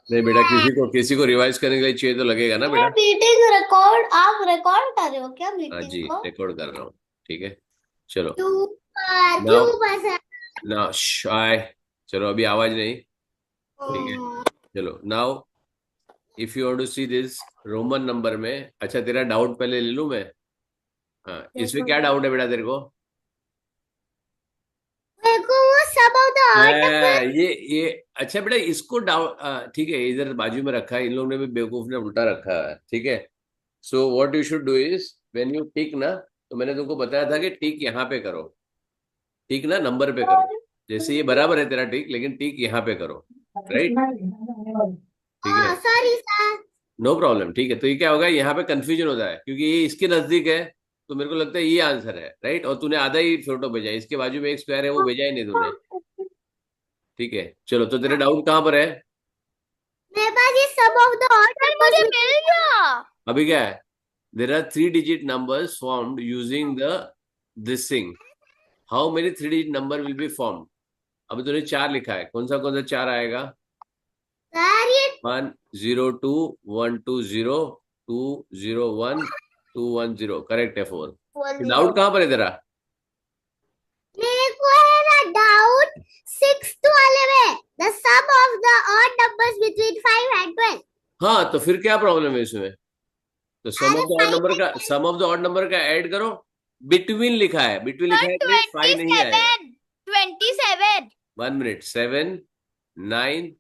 नहीं बेटा, किसी को रिवाइज करने के लिए चाहिए तो लगेगा ना ये बेटा। मीटिंग रिकॉर्ड, आप रिकॉर्ड कर रहे हो क्या हाँ मीटिंग जी, को? रिकॉर्ड कर रहा हूँ। ठीक है, चलो। क्यों? नाउ, क्यों बस? ना शाय, चलो अभी आवाज नहीं। ठीक है, चलो now, if you want to see this roman number में। अच्छा, तेरा डाउट पहले ले लूं मैं। हाँ, इसमें देखो क्या डाउट है बेटा तेरे को? देखो, वो सब ऑफ द ऑड नंबर। ये अच्छा बेटा, इसको डाउट, ठीक है, इधर बाजू में रखा है, इन लोगों ने भी बेवकूफ ने उल्टा रखा है। ठीक है, so what you should do is, when you tick ना, तो मैंने तुमको बताया था कि टिक यहाँ पे करो। टिक ना नंबर पे करो। जैसे ये बराबर है तेरा टिक, लेकिन टिक यहाँ पे करो। राइट, ठीक है, सॉरी सर। No problem. ठीक है, तो ये क्या होगा, यहाँ पे कंफ्यूजन होता है क्योंकि ये इसके नजदीक है, तो मेरे को लगता है ये आंसर है। राइट, और तूने आधा ही फोटो भेजा है, इसके बाजू में एक स्क्वायर है वो भेजा ही नहीं तूने। ठीक है, चलो, तो तेरा डाउट कहाँ पर है? मेरे पास ये सब of the odd sir numbers मुझे में। मिल गया। अभी क्या है? There are three digit numbers formed using the this thing. How many three digit number will be formed? अभी तूने चार लिखा है, कौन सा चार आएगा? सर ये 102, 120, 201, 210, करेक्ट है, फोर। बोल जीरो। डाउट कहाँ पर है तेरा? मेरे को है ना डाउट सिक्स्थ वाले में, the sum of the odd numbers between 5 and 12। हाँ, तो फिर क्या प्रॉब्लम है इसमें? तो सम अरे ऑफ द ऑड 5 नंबर का, and sum of the odd number का ऐड करो। बिटवीन लिखा है, बिटवीन लिखा सर है कि फाइव नहीं आएगा। 27, 27। 1 मिनट, 7, 9,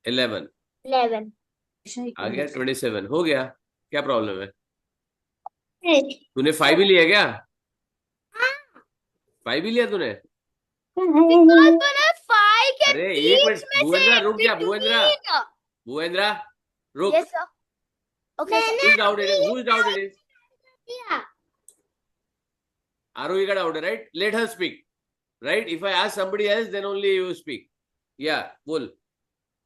11, 11। आ गया 27, हो गया। क्या प्रॉब्लम है? हाँ। तूने फाइव ही लिया क्या? फाइव ही लिया तूने? बिकॉज मैंने 5 के अरे एक बीच मिनट में से भूपेंद्रा, रुक जा भूपेंद्रा। बिटवीन। भूपेंद्रा, रुक। Yes sir. Okay sir. मैंने Whose doubt it अपने is? ये Whose doubt it doubt is? दिया। Arohi का doubt है, right? Let her speak. Right? If I ask somebody else, then only you speak. Yeah, बोल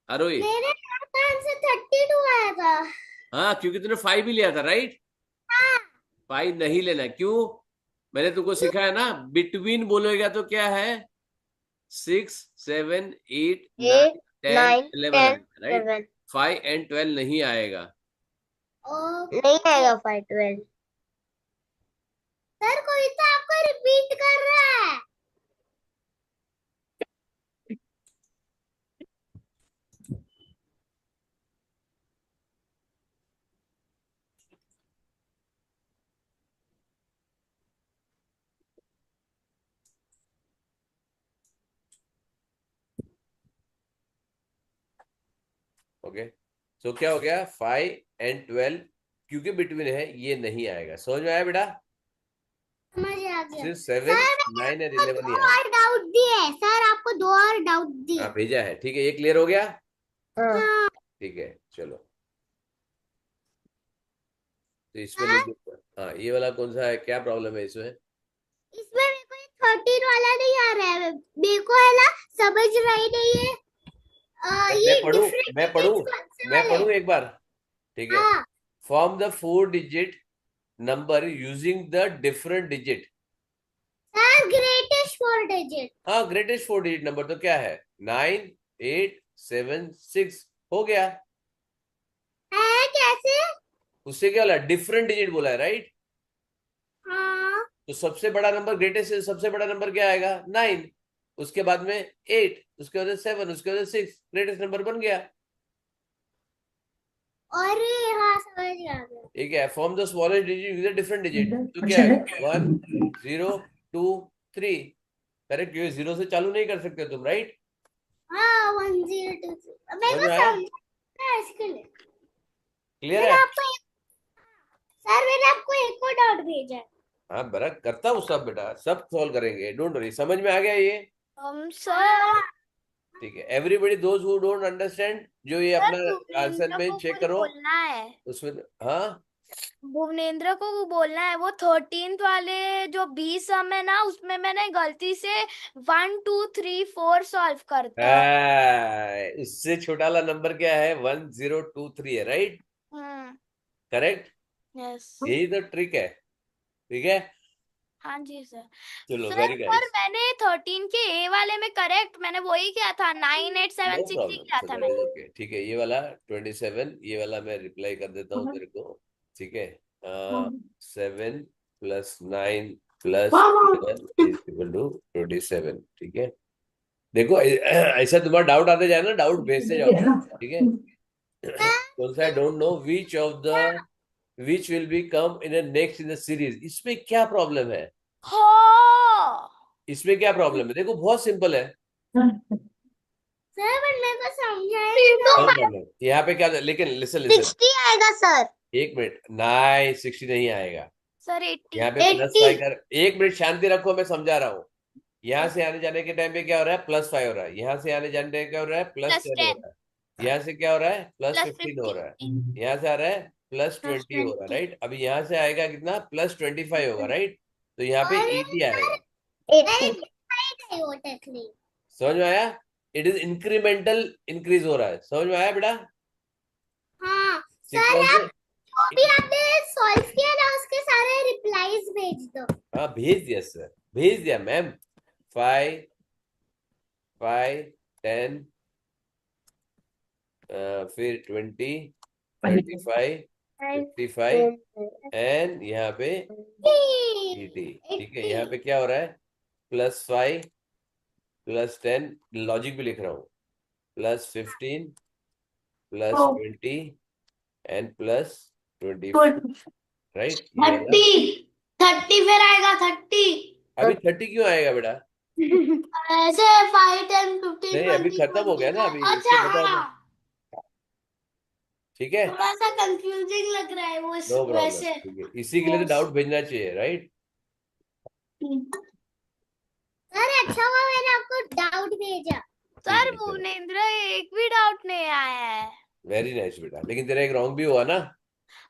आरोही। मेरे answer 32 आया था। हाँ, क्योंकि तूने फाइव ही लिया था, राइट? हाँ। फाइव नहीं लेना, क्यों? मैंने तुमको सिखाया ना, बिटवीन बोलेगा तो क्या है? 6, 7, 8, 9, 8 10, 9 11 10 आएगा, राइट? 11। 5 and 12 नहीं आएगा। नहीं आएगा 5 12। सर कोई तो आपको रिपीट कर रहा है। ओके, सो क्या हो गया, 5 and 12, क्योंकि बिटवीन है ये नहीं आएगा। समझ में आया बेटा? समझ आ गया। सिर्फ सेवन, सर मैंने 9 और 11 आपको ही दो आएगा। और डाउट दिए। सर आपको दो और डाउट हाँ दिए। भेजा है, ठीक है, ये क्लियर हो गया। हाँ। ठीक है, चलो। तो इसमें सर लिख दो, हाँ, ये वाला कौन सा है, क्या प्रॉब्लम है इसमें? इसमें मेरे को ये 13 वाला नहीं आ रहा है। मेरे को है ना समझ रही नहीं है। मैं ये पढ़ू, डिफरेंट मैं पढ़ू, डिजिट्स कौन से मैं वाले? पढ़ू एक बार। ठीक है, हाँ। Form the four digit number using the different digit. Sir greatest 4 digit हाँ, ग्रेटेस्ट फोर डिजिट नंबर तो क्या है? 9, 8, 7, 6, हो गया। है कैसे? उससे क्या बोला, डिफरेंट डिजिट बोला है, राइट? हाँ। तो सबसे बड़ा नंबर, ग्रेटेस्ट से सबसे बड़ा नंबर क्या आएगा? 9। उसके बाद में 8, उसके बाद 7, उसके बाद 6, ग्रेटेस्ट नंबर बन गया। और हाँ समझ आ गया। ठीक है, form the smallest digit use different digit, तो क्या है? 1, 0, 2, 3, करेक्ट। क्योंकि जीरो से चालू नहीं कर सकते तुम, राइट? हाँ 1023 मेरे समझ को में आया? समझना है इसके लिए। क्लियर मैंने है? आपको सर मैंने आपको एक और डाउट भेजा है। हाँ बरा, करता हूँ सब बेटा, सब सॉल्व करेंगे, डोंट वरी। समझ में आ गया ये? हम सर। हाँ। ठीक है, everybody those who don't understand, जो ये सर अपना आंसर भूपेंद्र में को चेक कुछ करो बोलना है। उसमें। हाँ, भुवनेंद्र को वो बोलना है, वो 13th वाले जो 20 सम है ना, उसमें मैंने गलती से 1 2 3 4 सॉल्व करता। उससे छोटा वाला नंबर क्या है? 1023 है, राइट? हम्म। Correct, yes. यही तो ट्रिक है। ठीक है, हाँ जी सर। चलो, सर वेरी पर नाइस, मैंने 13 के ए वाले में करेक्ट मैंने वही किया था, नो 9876 ही प्रॉब्लम, किया सो था दैट इज मैंने। ओके, ठीक है। ये वाला 27, ये वाला मैं रिप्लाई कर देता हूँ तेरे को, ठीक है। 7 + 9 + 7 इज इक्वल टू 27, ठीक है। देखो ऐसा तुम्हारा डाउट आते जाए ना, डाउट भेजते जाओ, ठीक है। कौन सा don't know which of the which will be come in next in the series, इसमें क्या प्रॉब्लम है? हो इसमें क्या प्रॉब्लम है? देखो बहुत सिंपल है, सर बट मेरे को समझाया नहीं नो था। प्रॉब्लम। यहाँ पे क्या, लेकिन लिसन लिसन, 60 आएगा सर। एक मिनट, नहीं 60 नहीं आएगा। सर 80। यहाँ पे +5 कर, एक मिनट शांति रखो, मैं समझा रहा हूँ। यहाँ से आने जाने के टाइम पे क्या हो रहा है? +5 हो रहा है। यहाँ से आने जाने पे क्या हो रहा है? +10 हो +10 रहा है। यहाँ से क्या हो रहा है? +15 हो रहा है। +15 यहाँ से आ रहा है +20 हो रहा है, +20। राइट। अभी यहाँ से आएगा कितना? +25 होगा, राइट। तो यहाँ पे और 80 आएगा। 80 नहीं वो टेक्निक। समझ में आया? इट इज इंक्रीमेंटल इंक्रीज हो रहा है, समझ में आया बेटा? हाँ सर सीक्वेंस आप जो भी आपने सॉल्व किया ना उसके सारे रिप्लाईज भेज दो। हाँ भेज दिया सर, भेज दिया मैम। 5 5 10 फिर 20 25 55 एंड यहाँ पे 80, ठीक है। यहाँ पे क्या हो रहा है? +5 +10, लॉजिक भी लिख रहा हूँ, +15 +20 एंड +20, राइट। ये वाला 30 फिर आएगा 30। अभी 30 क्यों आएगा बेटा? ऐसे 5 10 15 नहीं, अभी 20 खत्म हो गया ना, 25। अभी अच्छा इसको बताओ तो, हाँ ठीक है। थोड़ा सा कंफ्यूजिंग लग रहा है वो नो प्रॉब्लम, वैसे। ठीक है, इसी के लिए तो डाउट भेजना चाहिए, राइट। सर अच्छा हुआ मैंने आपको डाउट भेजा। ठीक सर है, चलो, भुवनेंद्र एक भी डाउट नहीं आया है। वेरी नाइस बेटा, लेकिन तेरा एक रॉन्ग भी हुआ ना।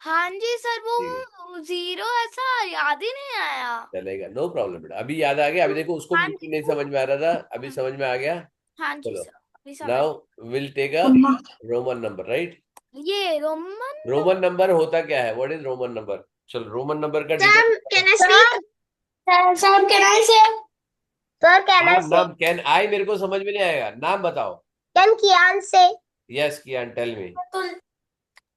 हाँ जी सर, ठीक है, वो 0 ऐसा याद ही नहीं आया। चलेगा, नो प्रॉब्लम बेटा, अभी याद आ गया। अभी देखो, उसको हाँ बिल्कुल जी नहीं समझ में आ रहा था, अभी समझ में आ गया। हाँ जी चलो, सर, अभी समझ। Now will take a Roman number, right. ये रोमन। रोमन नंबर होता क्या है? What is Roman number? चलो, रोमन नंबर का sir detail, can I speak? Sir can I say? Sir can आई नाम से? नाम कैन आई मेरे को समझ में नहीं आएगा, नाम बताओ। कैन कियान से? यस कियान, टेल मी।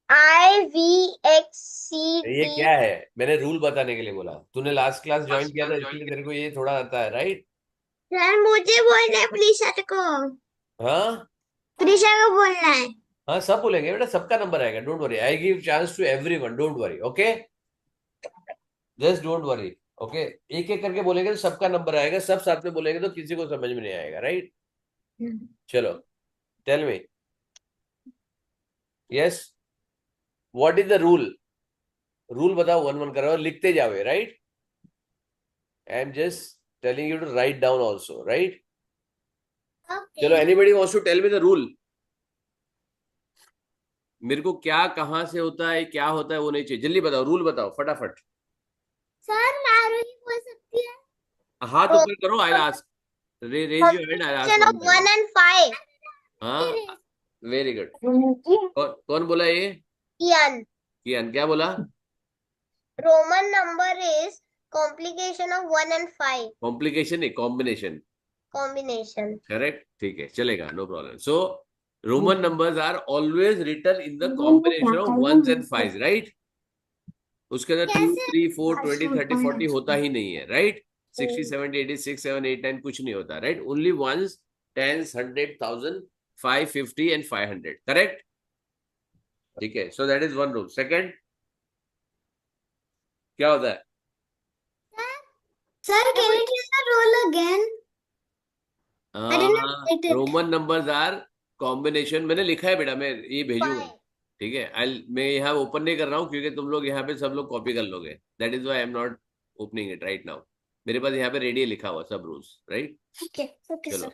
IVXCT। ये क्या है? मैंने रूल बताने के लिए बोला, तूने लास्ट क्लास ज्वाइन किया था इसलिए तेरे को ये थोड़ा आता है, राइट। सर मुझे बोलना है प्लीशा को। हाँ प्लीशा को बोलना है। हाँ, सब बोलेंगे बेटा, सबका नंबर आएगा, don't worry, I give chance to everyone, don't worry, okay, just don't worry, okay. एक एक करके बोलेंगे तो सबका नंबर आएगा, सब साथ में बोलेंगे तो किसी को समझ में नहीं आएगा, राइट। चलो, tell me, yes, what is the rule? Rule बताओ, वन वन करो, लिखते जाओ, right. I am just telling you to write down also, right. चलो, anybody wants to tell me the rule? मेरे को क्या कहाँ से होता है, क्या होता है, वो नहीं चाहिए, जल्दी बताओ, रूल बताओ फटाफट। सर मारुति बोल सकती है। हाथ ऊपर करो, I ask, raise your hand, I ask one by 1 one. and 5। हाँ, वेरी गुड। कौन बोला ये? कियान। कियान, क्या बोला? Roman number is complication of 1 and 5 complication नहीं, कॉम्बिनेशन, combination. करेक्ट, ठीक है, चलेगा, no problem. So roman numbers are always written in the combination of ones and five, right. उसके अंदर 2 कैसे? 3 4 20 30 40 होता ही नहीं है, राइट। 60 70 80 6 7 8 9 कुछ नहीं होता, right. Only ones, tens, 100 1000 550 and 500, correct, ठीक है। So that is one rule. Second क्या होता है? Sir, can you tell the rule again? I didn't write it. Roman numbers are combination, मैंने लिखा है बेटा, मैं ये भेजूंगा, 5. ठीक है। आई, मैं यहाँ ओपन नहीं कर रहा हूँ क्योंकि तुम लोग यहाँ पे सब लोग कॉपी कर लोगे, that is why I am not opening it right now. मेरे पास यहाँ पे रेडी लिखा हुआ सब रूल्स, राइट। Okay, okay, चलो, sir.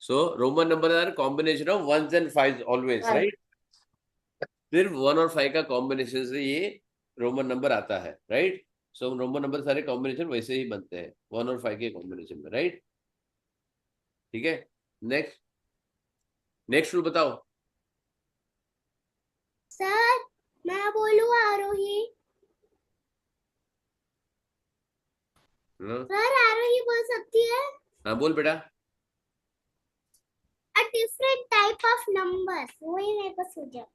So roman number are combination of ones and five always, Right. Right. सिर्फ 1 और 5 का कॉम्बिनेशन से ये रोमन नंबर आता है, राइट। सो रोमन नंबर सारे कॉम्बिनेशन वैसे ही बनते हैं 1 और 5 के कॉम्बिनेशन में, राइट, ठीक है। नेक्स्ट, नेक्स्ट रूल बताओ। Sir, मैं बोलूँ आरोही? हाँ सर आरोही बोल सकती है हाँ, बोल बेटा। अ डिफरेंट टाइप ऑफ नंबर्स, वही मेरे को सूझा।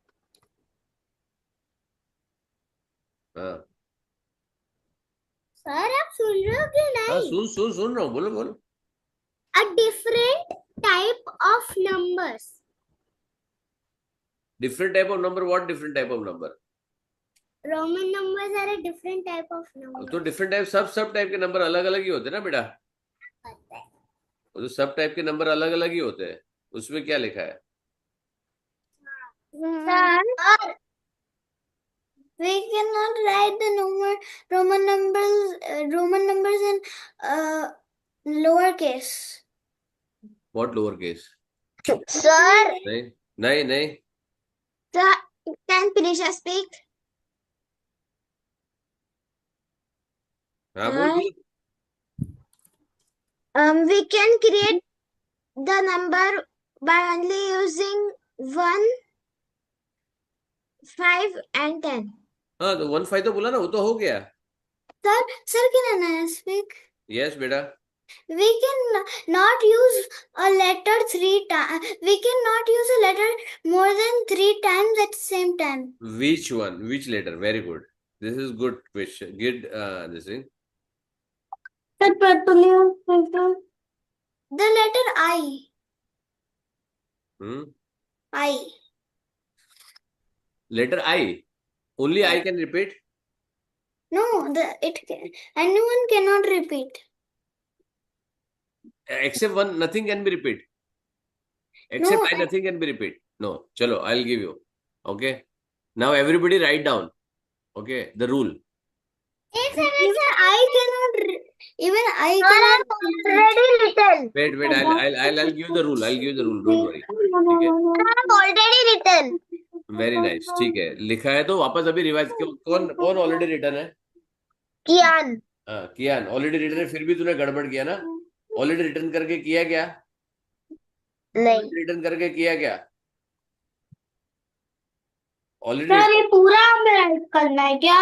हाँ सर आप सुन रहे हो कि हाँ, नहीं? सुन रहा हूँ, बोलो बोलो। A different type of numbers. Different type of number, what different type of number? Roman numbers are a different type of तो नंबर्स। डिफरेंट टाइप, सब टाइप के नंबर अलग अलग ही होते हैं ना बेटा। पता है। वो तो सब टाइप के नंबर अलग अलग ही होते हैं, उसमें क्या लिखा है? Sir we cannot write the Roman numbers in lowercase. What lower case? Sir, नहीं नहीं नहीं। sir, can Pinisha speak? हाँ बोल बोल। We can create the number by only using 1, 5 and 10. हाँ तो 1 5 तो बोला ना, वो तो हो गया। Sir, can I speak? Yes बेटा। We can not use a letter 3 times. We cannot use a letter more than 3 times at the same time. Which one? Which letter? Very good. This is good question. Good this thing. The letter I. Hmm? I. Letter I. Only I can repeat. No, anyone cannot repeat. Except one, nothing can be repeat. Except No, I, nothing can be repeat. No. Chalo, I'll give you. Okay. Now everybody write down. Okay. The rule. even I cannot. Even I cannot. Already written. Wait. I'll give you the rule. I'll give you the rule. Don't worry. ठीक है. I've already written. Very nice. ठीक है, लिखा है तो वापस अभी revise क्यों? कौन कौन ऑलरेडी रिटर्न है? Kian. हाँ कियान ऑलरेडी रिटर्न है, फिर भी तूने गड़बड़ किया ना? ऑलरेडी रिटर्न करके किया क्या? नहीं. रिटर्न करके किया क्या? ऑलरेडी। सर ये पूरा हमें राइट करना है क्या?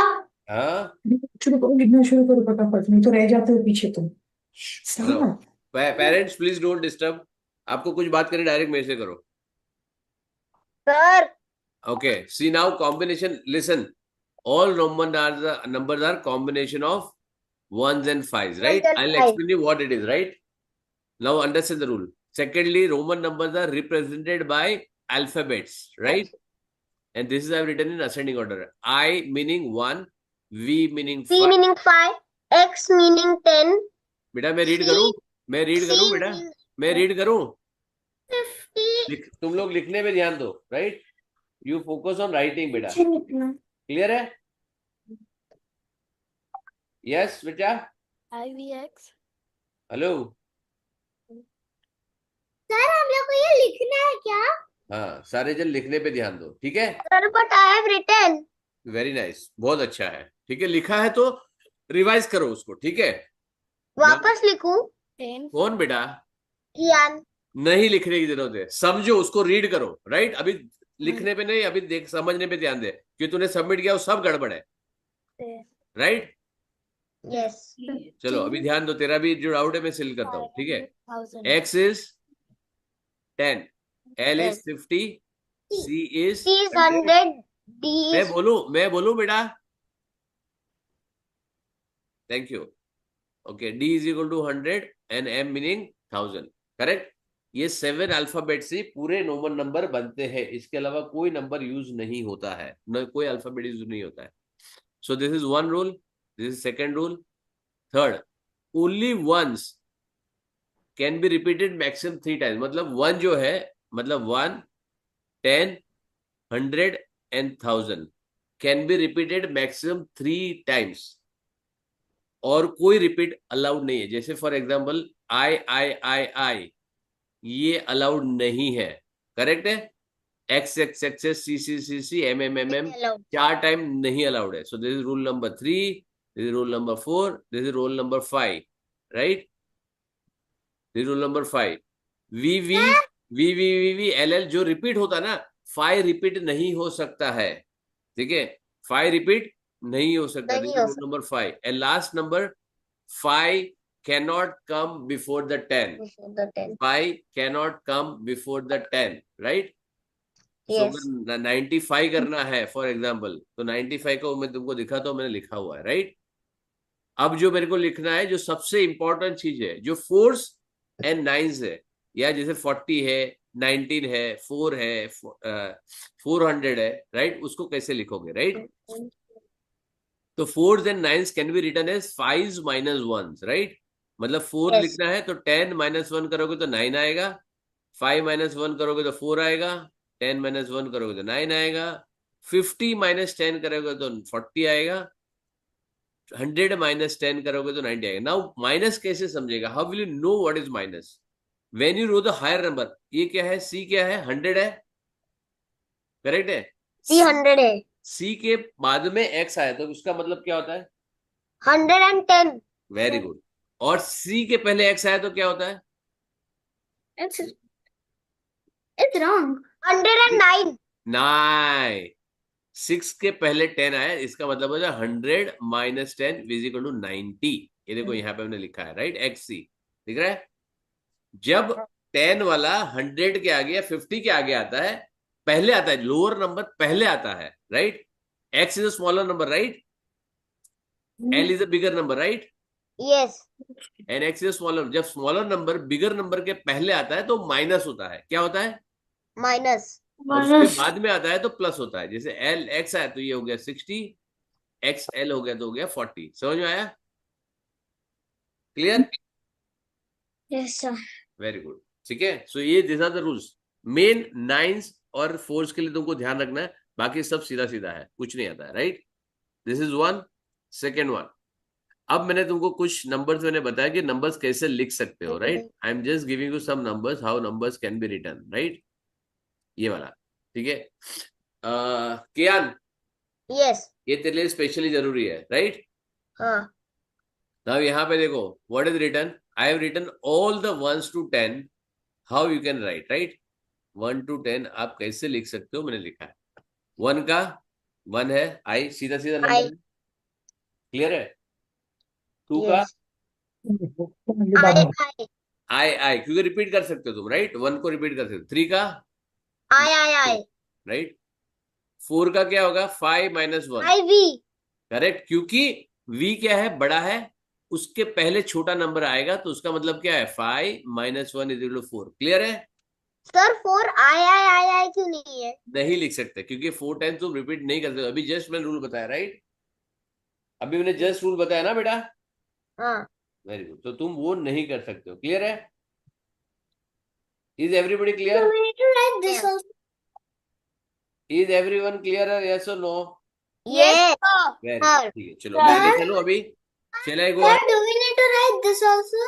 हाँ शुरू करो, लिखना शुरू करो फटाफट, नहीं तो रह जाते हो पीछे तुम। हेलो साथ पेरेंट्स, प्लीज डोंट डिस्टर्ब. आपको कुछ बात करनी डायरेक्ट मेरे से करो. Sir Okay, see now combination. Listen, all numbers are combination of ones and fives, right? and I'll five. explain you what it is, right? Now understand the rule. Secondly, Roman numbers are represented by alphabets, right? And this is I've written in ascending order. I meaning 1, V meaning C 5. meaning 5, X meaning 10, बेटा मैं read C- करूं? मैं read C करूं बेटा? meaning मैं read करूं? 50. तुम लोग लिखने पे ध्यान दो, right? You focus on writing बेटा. क्लियर है? यस बेटा. IVX. हेलो. सर हम लोग को ये लिखना है क्या? हाँ सारे जन लिखने पे ध्यान दो, ठीक है? Sir but I have written. Very nice, बहुत अच्छा है. ठीक है, लिखा है तो रिवाइज करो उसको, ठीक है? वापस लिखूं? 10. कौन बेटा? कियान. नहीं लिखने की जरूरत है, समझो उसको, रीड करो, राइट? अभी लिखने पे नहीं, अभी देख समझने पे ध्यान दे कि तूने सबमिट किया वो सब गड़बड़ है, राइट? यस. चलो अभी ध्यान दो, तेरा भी जो डाउट है मैं सिल करता हूँ, ठीक है? 1000. X is 10, L is 50, C is C is 100. 100. D is मैं बोलूं बेटा? Thank you. Okay, D is equal to 100 and M meaning 1000. Correct? ये 7 अल्फाबेट से पूरे नॉर्मल नंबर बनते हैं, इसके अलावा कोई नंबर यूज नहीं होता है, न कोई अल्फाबेट यूज नहीं होता है. So this is one rule, this is second rule. Third, only ones can be repeated maximum 3 times. मतलब 1 जो है, मतलब 1, 10, 100 and 1000 can be repeated maximum 3 times, और कोई रिपीट अलाउड नहीं है. जैसे फॉर एग्जाम्पल आई, ये अलाउड नहीं है, करेक्ट है? एक्स, सी, एम, allowed. 4 टाइम नहीं अलाउड है. So this is rule number 3, this is rule number 4, this is rule number 5, right? This rule number 5. V L जो रिपीट होता ना, 5 रिपीट नहीं हो सकता है, ठीक है? 5 रिपीट नहीं हो सकता. नहीं दिस इज हो rule number 5. And last number 5 cannot come before the 10. before the 10. 5 cannot come before the 10, right? So Yes. अगर 95 करना है फॉर एग्जाम्पल, तो 95 को मैं तुमको दिखाता हूँ, मैंने लिखा हुआ है, राइट? अब जो मेरे को लिखना है, जो सबसे इंपॉर्टेंट चीज है, जो 4s एंड 9s है, या जैसे 40 है, 19 है, 4 है, 400 है, राइट? उसको कैसे लिखोगे, राइट? तो 4s and 9s can be written as 5s minus 1s, right? मतलब 4 Yes. लिखना है तो 10 minus 1 करोगे तो 9 आएगा, 5 minus 1 करोगे तो 4 आएगा, 10 minus 1 करोगे तो 9 आएगा, 50 minus 10 करोगे तो 40 आएगा, 100 minus 10 करोगे तो 90 आएगा. नाउ माइनस कैसे समझेगा? How will you know what is minus? When you know the higher number. ये क्या है? सी क्या है? 100 है, करेक्ट है? C 100 है. सी के बाद में एक्स आया तो उसका मतलब क्या होता है? 110. Very good. और सी के पहले एक्स आया तो क्या होता है? It's wrong. 109. 9. 6 के पहले 10 आया, इसका मतलब होता है 100 minus 10 is equal to 90. ये देखो यहाँ पे हमने लिखा है, राइट? एक्स सी दिख रहा है? जब 10 वाला 100 के आगे या 50 के आगे आता है, पहले आता है, लोअर नंबर पहले आता है, right? X is a smaller number, right? L is a bigger number, right? Yes. And x is smaller. जब स्मॉलर नंबर बिगर नंबर के पहले आता है तो माइनस होता है. क्या होता है? Minus. और उसके बाद में आता है तो प्लस होता है. जैसे एल एक्स आया तो ये हो गया 60, एक्स एल हो गया तो हो गया 40. समझ में आया? Clear? Yes, sir. Very good. ठीक है. सो ये this are the rules. Main 9s और 4s के लिए तुमको ध्यान रखना है, बाकी सब सीधा सीधा है, कुछ नहीं आता है, right? This is one. Second one, अब मैंने तुमको कुछ नंबर्स मैंने बताया कि नंबर्स कैसे लिख सकते हो, right? I am just giving you some numbers, how numbers can be written, right? ये वाला, ठीक है? कियान, Yes. ये तेरे लिए स्पेशली जरूरी है, राइट? हाँ. नाउ यहाँ पे देखो, what is written? I have written all the 1s to 10. How you can write, right? 1 to 10 आप कैसे लिख सकते हो, मैंने लिखा है. 1 का 1 है, आई, सीधा सीधा नंबर I. है, क्लियर है? 2 का Yes. I. आई, क्योंकि रिपीट कर सकते हो तुम, राइट? 1 को रिपीट कर सकते हो. 3 का I. राइट? 4 का क्या होगा? 5 minus 1, IV. करेक्ट? क्योंकि v क्या है? बड़ा है, उसके पहले छोटा नंबर आएगा तो उसका मतलब क्या है? 5 minus 1 is equal to 4. Clear है? Sir, 4 I क्यों नहीं है? नहीं लिख सकते क्योंकि 4 टाइम्स तुम रिपीट नहीं कर सकते. अभी जस्ट मैंने रूल बताया, राइट? अभी मैंने जस्ट रूल बताया ना बेटा? हाँ. Very good. तो तुम वो नहीं कर सकते हो. क्लियर है? Is everybody clear? This also. Is everyone clear? Yes और no? Yes. Very Sir. Good. ठीक है, चलो मैं आगे चलूं अभी. चले go. Do we need to write this also?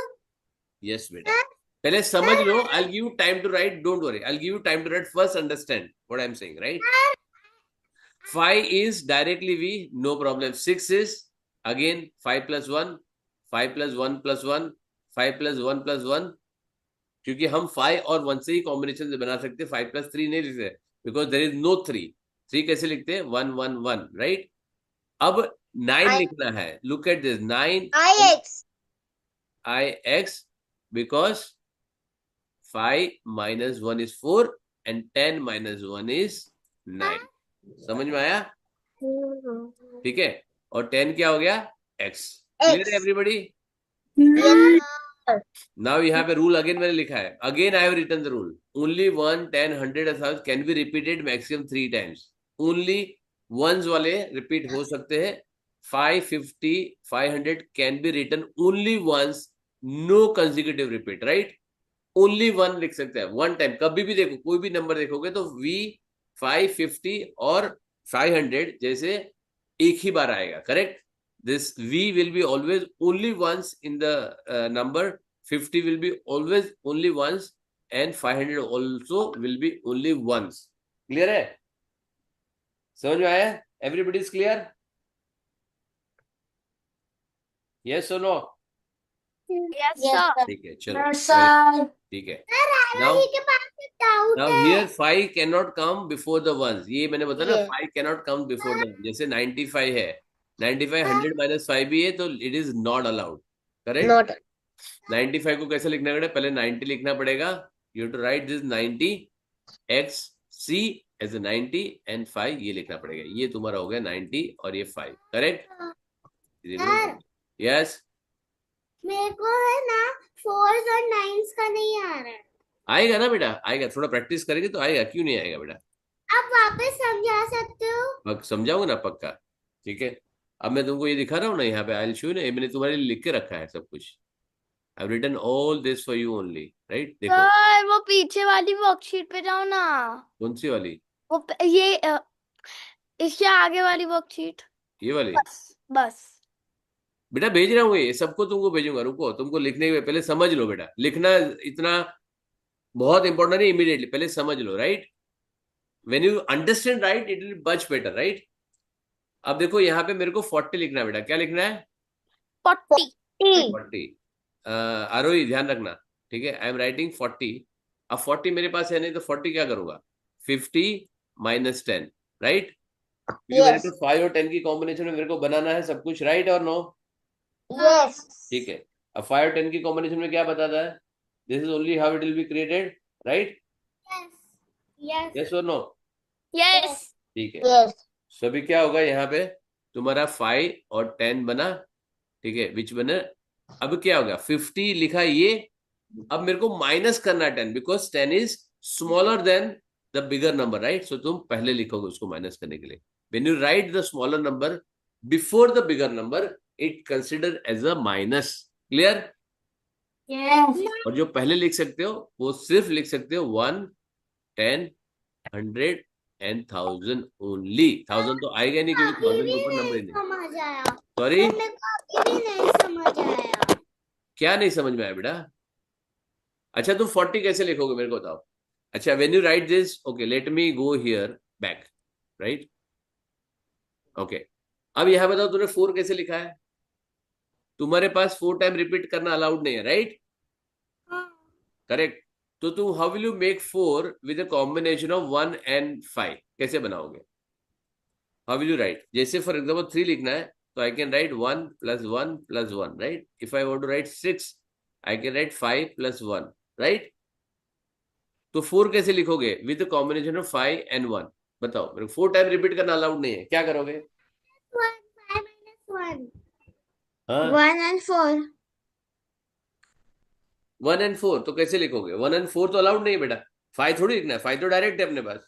Yes बेटा, पहले समझ लो. I'll give you time to write, don't worry. I'll give you time to write. First understand what I'm saying, right? 5 is directly V, no problem. 6 is again 5 plus 1, 5 plus 1 plus 1, 5 plus 1 plus 1. क्योंकि हम 5 और 1 से ही combination से बना सकते हैं, 5 plus 3 नहीं लिखते, बिकॉज देयर इज नो 3. 3 कैसे लिखते हैं? 1 1 1, राइट? अब 9 लिखना है. Look at this, 9 ix, because 5 minus 1 is 4 and 10 minus 1 is 9. समझ में आया? ठीक है. और 10 क्या हो गया? x. क्लियर है एवरीबॉडी? Yes, sir. नाउ यहाँ पे रूल अगेन मैंने लिखा है. Again I have written the rule. Only 1, 10, 100 1000 can be repeated maximum 3 times. Only ones वाले रिपीट हो सकते हैं. 550, 500 can be written only once, no consecutive repeat, right? Only 1 लिख सकते हैं, 1 टाइम. कभी भी देखो, कोई भी नंबर देखोगे तो v 550 और 500 जैसे एक ही बार आएगा, correct? This v will be always only once in the number. 50 will be always only once, and 500 also will be only once. Clear है? समझ में आया? Everybody is clear? Yes or no? Yes, Yes, sir. sir. ठीक है, चलो. Sir. ठीक है. Now, के पास एक doubt Now है. here 5 cannot come before the ones. ये मैंने बताया ना, Yeah. 5 cannot come before the ones. जैसे 95 है, 95 100 minus 5 भी है तो it is not allowed. Correct? Not. 95 को कैसे लिखना पड़ेगा? पहले 90 लिखना पड़ेगा. You have to write this 90 x c as 90 and 5 ये लिखना पड़ेगा. ये तुम्हारा हो गया 90 और ये 5. करेक्ट? Sir yes. मेरे को है ना फोर्स और नाइन्स का नहीं आ रहा है. आएगा ना बेटा, आएगा. थोड़ा प्रैक्टिस करेंगे तो आएगा. क्यों नहीं आएगा बेटा? आप वापस समझा सकते हो? समझाऊंगा ना पक्का. ठीक है. अब मैं तुमको ये दिखा रहा हूँ ना यहाँ पे. आई विल शो यू ना. ये मैंने तुम्हारे लिए लिख के रखा है सब कुछ. I have written all this for you only. Right? देखो. सर वो पीछे वाली वर्कशीट पे जाओ ना. कौन सी वाली? ये इससे आगे वाली वर्कशीट. ये वाली? बस बेटा भेज रहा हूँ. ये सबको तुमको भेजूंगा. रुको. तुमको लिखने के पहले समझ लो बेटा. लिखना इतना बहुत इंपॉर्टेंट नहीं. इमीडिएटली पहले समझ लो. Right? When you understand right it will much better. Right? अब देखो यहाँ पे मेरे को 40 लिखना है बेटा. क्या लिखना है? 40. 40. आरोही ध्यान रखना. ठीक है. I am writing 40. अब 40 मेरे पास है नहीं तो 40 क्या करूंगा? 50 माइनस 10. राइट? क्योंकि मेरे को 5 और 10 की कॉम्बिनेशन में मेरे को बनाना है सब कुछ. राइट और नो? ठीक है. अब 5 और 10 की कॉम्बिनेशन में क्या बताता है? This is only how it will be created. Right? Yes yes और नो? यस. ठीक है. सो अभी क्या होगा यहाँ पे? तुम्हारा 5 और 10 बना. ठीक है. विच बना? अब क्या होगा? 50 लिखा ये. अब मेरे को माइनस करना है 10 because 10 is smaller than the bigger number. Right? So तुम पहले लिखोगे उसको माइनस करने के लिए. When you write the smaller number before the bigger number it consider as a minus. Clear? Yes और जो पहले लिख सकते हो वो सिर्फ लिख सकते हो 1, 10, 100 एंड 1000 ओनली. 1000 तो आएगा नहीं क्योंकि 1000 के ऊपर नंबर ही नहीं. समझ आया. सॉरी, मेरे को अभी भी नहीं समझ आया. क्या नहीं समझ में आया बेटा? अच्छा तुम 40 कैसे लिखोगे मेरे को बताओ. अच्छा when you right this. Okay let me go hear back. Right? Okay. अब यहां बताओ तूने 4 कैसे लिखा है? तुम्हारे पास 4 टाइम रिपीट करना अलाउड नहीं है. राइट? करेक्ट. तो तुम how will you make 4 with a combination of 1 and 5? कैसे बनाओगे? How will you right? जैसे फॉर एग्जाम्पल 3 लिखना है तो आई can right 1 + 1 + 1. Right? If I want to write 6 I can write 5 + 1. Right? तो 4 कैसे लिखोगे? With combination of 5 and 1. बताओ मेरे को. 4 टाइम रिपीट करना अलाउड नहीं है. क्या करोगे? 1 हाँ 1 and 4. 1 एंड 4 तो कैसे लिखोगे? 1 एंड 4 तो अलाउड नहीं है बेटा. 5 थोड़ी लिखना है. 5 तो डायरेक्ट है अपने पास.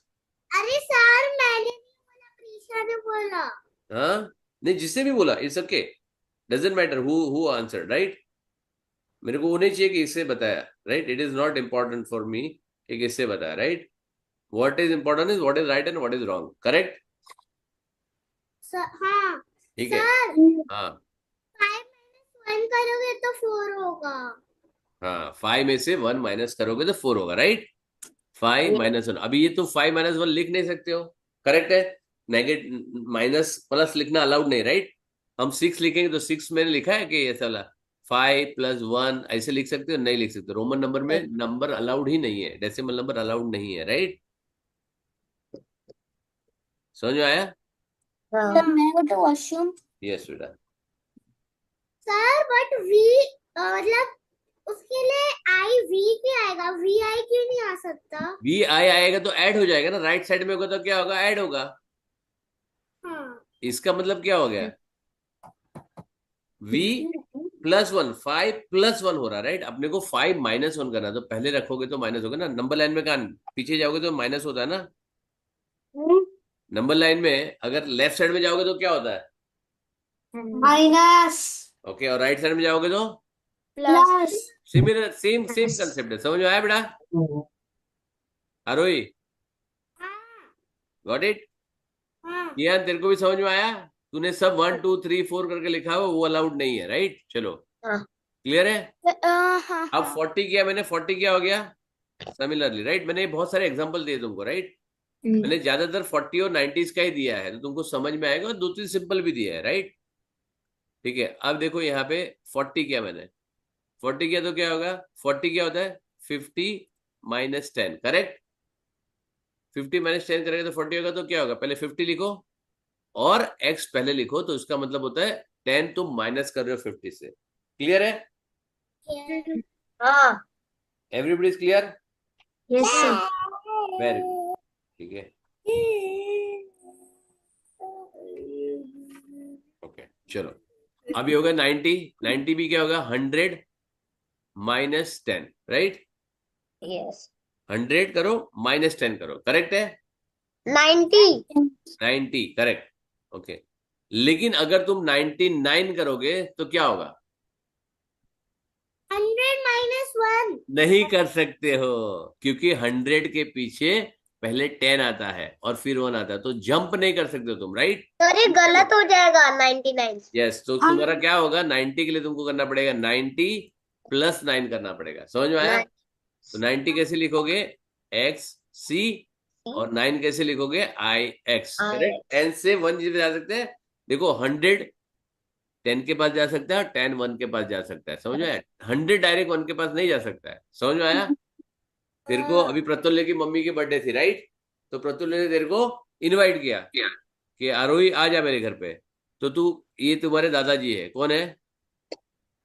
अरे सर मैंने नहीं बोला, प्रीशा ने बोला. हाँ नहीं जिससे भी बोला it's okay. Doesn't matter who answer. Right? मेरे को वो नहीं चाहिए कि इससे बताया. Right? It is not important for me कि किससे बताया. Right? What is important is what is right and what is wrong. Correct? हाँ ठीक है. सर. हाँ 5 - 1 करोगे तो 4 होगा. हाँ 5 में से 1 माइनस करोगे तो 4 होगा. राइट? 5 - 1. अभी ये तो 5 - 1 लिख नहीं सकते हो. करेक्ट है? नेगेटिव माइनस प्लस लिखना अलाउड नहीं. राइट? हम 6 लिखेंगे तो 6 मैंने लिखा है कि ऐसा वाला 5 + 1 ऐसे लिख सकते हो? नहीं लिख सकते. रोमन नंबर में नंबर अलाउड ही नहीं है. डेसिमल नंबर अलाउड नहीं है. राइट? समझ में आया? सर मैं गो टू वॉशरूम. यस बेटा. सर बट वी मतलब उसके लिए आई वी क्यों आएगा? वी आई क्यों नहीं आ सकता? वी आई आएगा तो ऐड हो जाएगा ना. राइट साइड में होगा तो क्या होगा? ऐड होगा. हाँ इसका मतलब क्या हो गया? v +1 5 + 1 हो रहा है. राइट? अपने को 5 - 1 करना तो पहले रखोगे तो माइनस होगा ना. नंबर लाइन में कहा पीछे जाओगे तो माइनस होता है ना. नंबर लाइन में अगर लेफ्ट साइड में जाओगे तो क्या होता है? माइनस. ओके. और राइट साइड में जाओगे तो प्लस. सिमिलर. सेम कंसेप्ट है. समझ में आया बेटा? आरोही गॉट इट? हाँ कियान तेरे को भी समझ में आया? तूने सब 1 2 3 4 करके लिखा हुआ वो अलाउड नहीं है. राइट? चलो क्लियर है? हाँ. अब 40 किया मैंने. 40 क्या हो गया? सिमिलरली. राइट? मैंने बहुत सारे एग्जांपल दिए तुमको. राइट? मैंने ज्यादातर 40 और 90s का ही दिया है तो तुमको समझ में आएगा. और 2-3 सिंपल भी दिया है. राइट? ठीक है. अब देखो यहाँ पे 40 किया मैंने. 40 किया तो क्या होगा? 40 क्या होता है? 50 - 10. करेक्ट? 50 - 10 करेगा तो 40 होगा तो क्या होगा? पहले 50 लिखो और x पहले लिखो तो इसका मतलब होता है 10 तुम माइनस कर रहे हो 50 से. क्लियर है? हाँ everybody is clear? Yes sir very good, ठीक है, ओके चलो। अब ये होगा 90, 90 भी क्या होगा 100 माइनस 10, राइट? यस 100 करो माइनस 10 करो, करेक्ट है? 90 90 करेक्ट, ओके। लेकिन अगर तुम 99 करोगे तो क्या होगा? 100 माइनस 1 नहीं कर सकते हो, क्योंकि 100 के पीछे पहले 10 आता है और फिर 1 आता है, तो जंप नहीं कर सकते हो तुम, राइट? सर ये गलत हो जाएगा 99 यस, तो तुम्हारा क्या होगा, 90 के लिए तुमको करना पड़ेगा 90 प्लस 9 करना पड़ेगा, समझ में आया? तो 90 कैसे लिखोगे? एक्स सी, और 9 कैसे लिखोगे? आई एक्स, करेक्ट। एन से 1 जी पे जा सकते हैं। देखो 100 10 के पास जा सकता है और 10 1 के पास जा सकता है, समझ में आया? 100 डायरेक्ट 1 के पास नहीं जा सकता है, समझ में आया? तेरे को अभी प्रतुल्य की मम्मी की बर्थडे थी, राइट? तो प्रतुल्य ने तेरे को इनवाइट किया कि आरोही आ जा मेरे घर पे। तो तू, ये तुम्हारे दादाजी है, कौन है?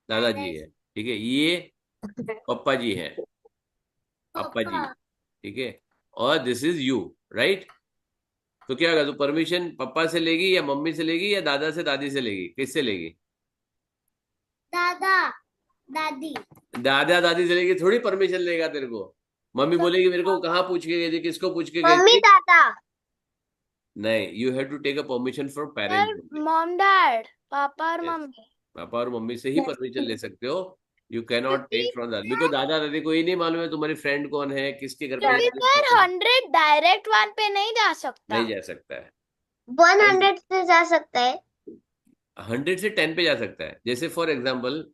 दादाजी है, ठीक है। ये पप्पा जी हैं, पापा जी, ठीक है। और दिस इज यू, राइट? तो क्या होगा, तू परमिशन पापा से लेगी या मम्मी से लेगी या दादा से दादी से लेगी, किससे लेगी? दादा दादी दादा दादी से लेगी, थोड़ी परमिशन लेगा तेरे को। मम्मी बोलेगी मेरे को कहाँ पूछ के गई थी, किसको पूछ के गई मम्मी थी? दादा नहीं, you have to take a permission from sir parents. Mom dad, पापा और Yes. मम्मी। पापा और मम्मी से ही परमिशन ले सकते हो। You can not take from that, because दादा दादी को ही नहीं मालूम है तुम्हारी फ्रेंड कौन है, किसके घर पे क्योंकि जाना है, सर 100 डायरेक्ट 1 पे नहीं जा सकता। नहीं जा सकता है। 100 से जा सकता है 100 से 10 पे जा सकता है। जैसे फॉर एग्जाम्पल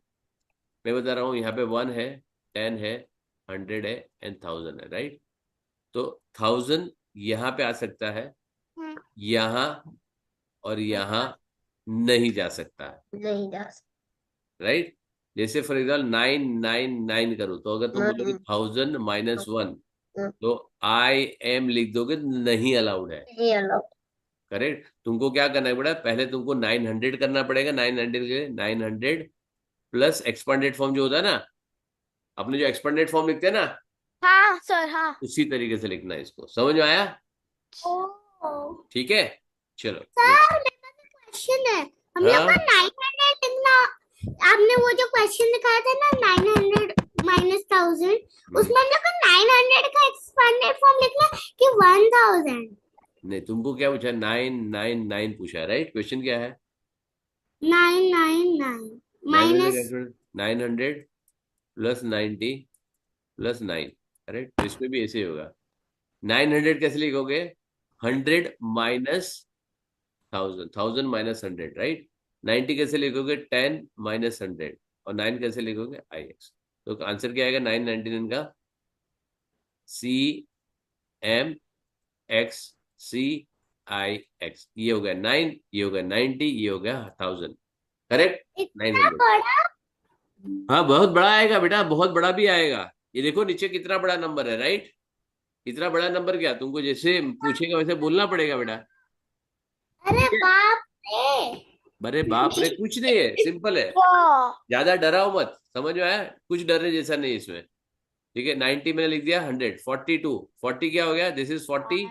मैं बता रहा हूँ, यहाँ पे 1 है, 10 है, 100 है एंड 1000 है, राइट? तो 1000 यहाँ पे आ सकता है, हम्म, यहाँ और यहाँ नहीं जा सकता है, नहीं जा राइट? जैसे फॉर एग्जाम्पल 999 करूँ, तो अगर तुम बोलोगे सकता 1000 माइनस 1, हम्म। तो आई एम लिख दोगे, नहीं अलाउड है, नहीं अलाउड करेक्ट? तुमको क्या करना पड़ा, पहले तुमको 900 करना पड़ेगा। 900 के लिए 900 प्लस एक्सपांडेड फॉर्म जो होता है ना, अपने जो एक्सपांडेड फॉर्म लिखते हैं ना, हाँ सर हाँ। उसी तरीके से लिखना है इसको, समझ में आया? ठीक है, चलो। क्वेश्चन है हम लोग हाँ, का 900 लिखना आपने वो जो क्वेश्चन दिखाया था ना 900 माइनस 1000 उसमें हम लोग को 900 का एक्सपेंडेड फॉर्म लिखना कि 1000 नहीं, तुमको क्या पूछा? 999 पूछा, राइट? क्वेश्चन क्या है? 999 माइनस 900 प्लस 90 प्लस 9, करेक्ट? तो इसमें भी ऐसे ही होगा। 900 कैसे लिखोगे? 100 माइनस 1000, 1000 माइनस 100, राइट? 90 कैसे लिखोगे? 10 माइनस 100, और 9 कैसे लिखोगे? आई एक्स। तो आंसर क्या आएगा 999 का? सी एम एक्स सी आई एक्स। ये हो गया 9, ये हो गया 90, ये हो गया 1000, करेक्ट? इतना 900। बड़ा हाँ, बहुत बड़ा आएगा बेटा, बहुत बड़ा भी आएगा। ये देखो नीचे कितना बड़ा नंबर है, राइट? इतना बड़ा नंबर क्या, तुमको जैसे पूछेगा वैसे बोलना पड़ेगा बेटा। अरे ठीक है? बाप रे अरे बाप रे, कुछ नहीं है, सिंपल है। वाह। ज्यादा डराओ मत, समझ में आया? कुछ डरने जैसा नहीं है इसमें, ठीक है। 90 मैंने लिख दिया, 100 42, 40 क्या हो गया? दिस इज 40,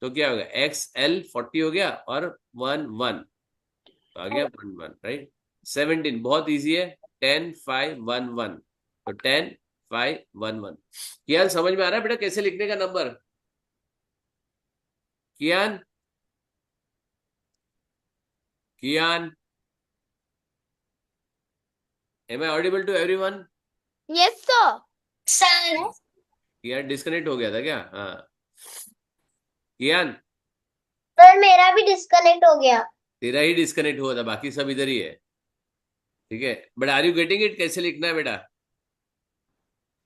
तो क्या हो गया? एक्स एल 40 हो गया, और 1 1, तो आ गया 1 1, राइट? 17 बहुत इजी है, 10 5 1 1, तो 10 5 1 1। कियान समझ में आ रहा है बेटा कैसे लिखने का number? Kiyan, Kiyan, am I audible to everyone? Yes sir. Kiyan disconnect हो गया था क्या? हाँ, कियान सर मेरा भी डिस्कनेक्ट हो गया तेरा ही डिस्कनेक्ट हुआ था, बाकी सब इधर ही है, ठीक है। But are you getting it, कैसे लिखना है बेटा?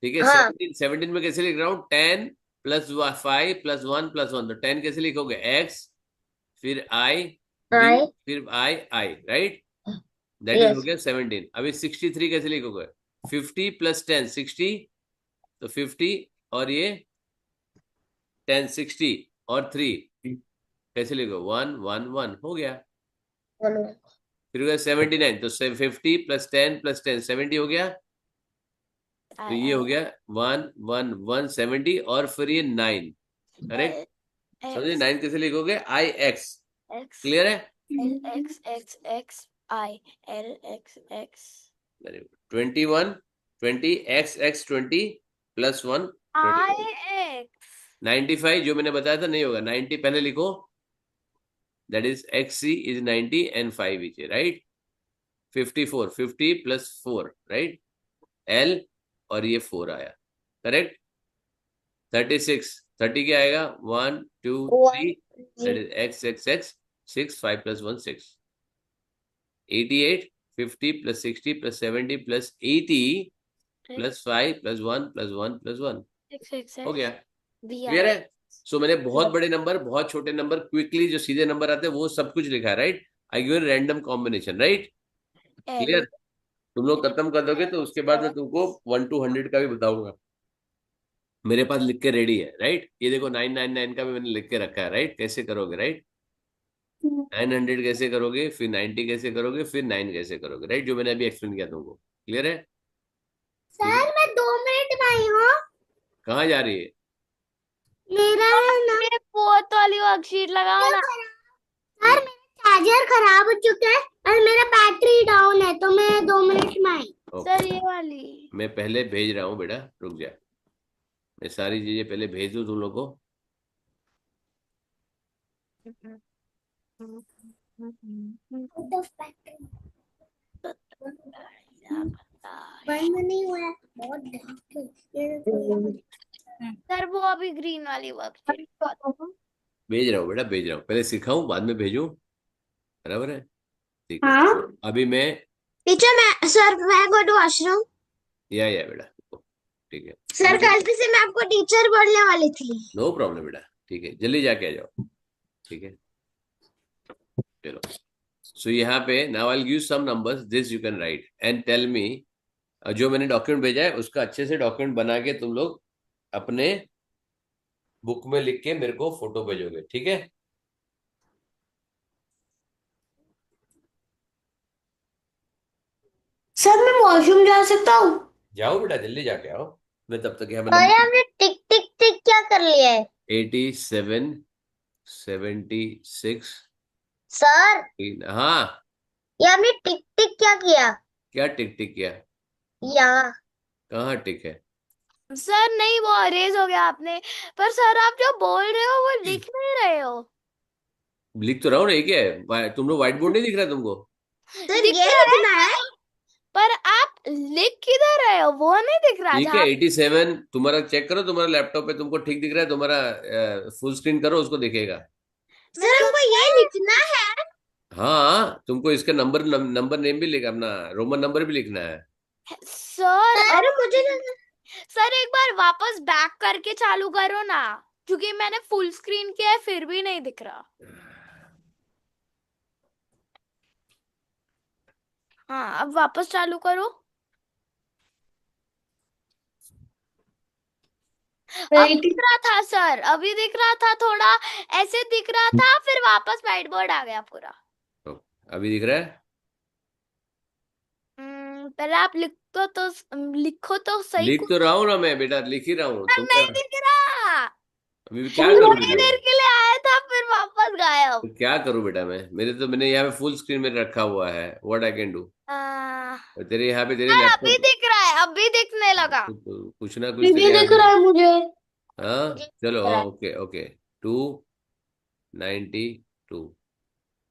ठीक है। हाँ 17 में कैसे लिख रहा हूँ? 10 प्लस 5 प्लस 1 प्लस 1, तो 10 कैसे लिखोगे? एक्स, फिर आई, आई फिर आई आई, राइट? दैट इज हो यस गया 17। अभी 63 कैसे लिखोगे? 50 प्लस 10 60, तो 50 और ये 10 60 और 3 कैसे लिखो? 1 1 1 हो गया। फिर हो गया 79, तो 50 प्लस 10 प्लस 10 70 हो गया। तो ये हो गया 1 1 170 और फिर ये 9, करेक्ट। समझे 9 कैसे लिखोगे? आई एक्स, एक्स क्लियर है? L x x x I L x x 21 20 x x 20 plus 1 I 21 x 95 जो मैंने बताया था नहीं होगा, 90 पहले लिखो, that is X C is 90 and 5 is right. 54 50 plus 4 right, L और ये 4 आया, करेक्ट। 36 30 क्या आएगा? 1 2 3 that is x x x 6 5 plus 1 6। 88 50 plus 60 plus 70 plus 80 plus 5 plus 1 plus 1 plus 1 हो गया, क्लियर है? सो मैंने बहुत बड़े नंबर, बहुत छोटे नंबर, क्विकली जो सीधे नंबर आते हैं वो सब कुछ लिखा है, right. I give random combination, right, clear. तुम लोग खत्म कर दोगे तो उसके बाद मैं तुमको 1 to 100 का भी बताऊंगा, मेरे पास लिख के रेडी है, राइट। ये देखो 999 का भी मैंने लिख के रखा है, राइट। कैसे करोगे, राइट? 900 कैसे करोगे, फिर 90 कैसे करोगे, फिर 9 कैसे करोगे, राइट, जो मैंने अभी एक्सप्लेन किया तुमको, क्लियर है? ठीक है, सर मैं 2 मिनट में आई हूँ। कहाँ जा रही है? मेरा है ना मेरे फोर्थ वाली वर्कशीट लगाओ ना। सर मेरा चार्जर खराब हो चुका है और मेरा बैटरी डाउन है, तो मैं 2 मिनट में आई। सर ये वाली मैं पहले भेज रहा हूँ बेटा, रुक जा, मैं सारी चीजें पहले भेज दूँ तुम लोग को। आउट ऑफ बैटरी बंद नहीं हुआ है, बहुत डार्क है। ये देखो। सर वो अभी ग्रीन वाली वर्कशीट भेज रहा हूँ बेटा, भेज रहा हूँ, पहले सिखाऊं बाद में भेजूं, बराबर है, ठीक है। हाँ अभी मैं टीचर, मैं सर मैं गो टू वॉशरूम। या बेटा, ठीक है, सर गलती से मैं आपको टीचर बोलने वाली थी। नो प्रॉब्लम बेटा, ठीक है, जल्दी जाके आ जाओ, ठीक है, चलो। सो यहाँ पे now I will give some numbers, this you can write and tell me. जो मैंने डॉक्यूमेंट भेजा है उसका अच्छे से डॉक्यूमेंट बना के तुम लोग अपने बुक में लिख के मेरे को फोटो भेजोगे, ठीक है? सर मैं वॉशरूम जा सकता हूँ? जाओ बेटा, जल्दी जाके आओ, मैं तब तक यहाँ पे अरे नंबर हमने टिक टिक टिक क्या कर लिया है? 87 76। सर हाँ, ये हमने टिक टिक क्या किया? क्या टिक टिक किया? यहाँ कहाँ टिक है? सर नहीं वो अरेज हो गया आपने। पर सर आप जो बोल रहे हो वो लिख नहीं रहे हो। लिख तो रहा हूँ ना, ये क्या है? तुम लोग व्हाइट बोर्ड नहीं दिख रहा तुमको? सर दिख ये रहा है लिखना है। पर आप लिख किधर रहे हो वो नहीं दिख रहा ठीक है, जहाँ 87 तुम्हारा चेक करो, तुम्हारा लैपटॉप पे तुमको ठीक दिख रहा है, तुम्हारा फुल स्क्रीन करो, उसको दिखेगा। सर हमको ये लिखना है। हाँ, तुमको इसका नंबर नेम भी लिखना, अपना रोमन नंबर भी लिखना है। सर अरे मुझे सर एक बार वापस बैक करके चालू करो ना, क्योंकि मैंने फुल स्क्रीन किया है फिर भी नहीं दिख रहा। हाँ अब वापस चालू करो। अभी दिख रहा था सर, अभी दिख रहा था, थोड़ा ऐसे दिख रहा था, फिर वापस व्हाइट बोर्ड आ गया पूरा। तो अभी दिख रहा है? पहले आप लिखो तो सही लिख कुछ। तो रहा हूँ ना मैं बेटा, लिख ही रहा हूँ, सर तुम नहीं क्या दिख रहा। अभी क्या करूँ थोड़ी बेटा मैं? देर के लिए आया था फिर वापस गायब। तो क्या करूँ बेटा मैं? मैंने यहाँ पे फुल स्क्रीन में रखा हुआ है, व्हाट आई कैन डू। आ, तेरे यहाँ पे तेरे सर अभी लैपटॉप दिख रहा है, अभी दिखने लगा। कुछ ना कुछ तेरे यहाँ दिख पे। रहा है मुझे। हाँ चलो, हाँ ओके ओके, 292,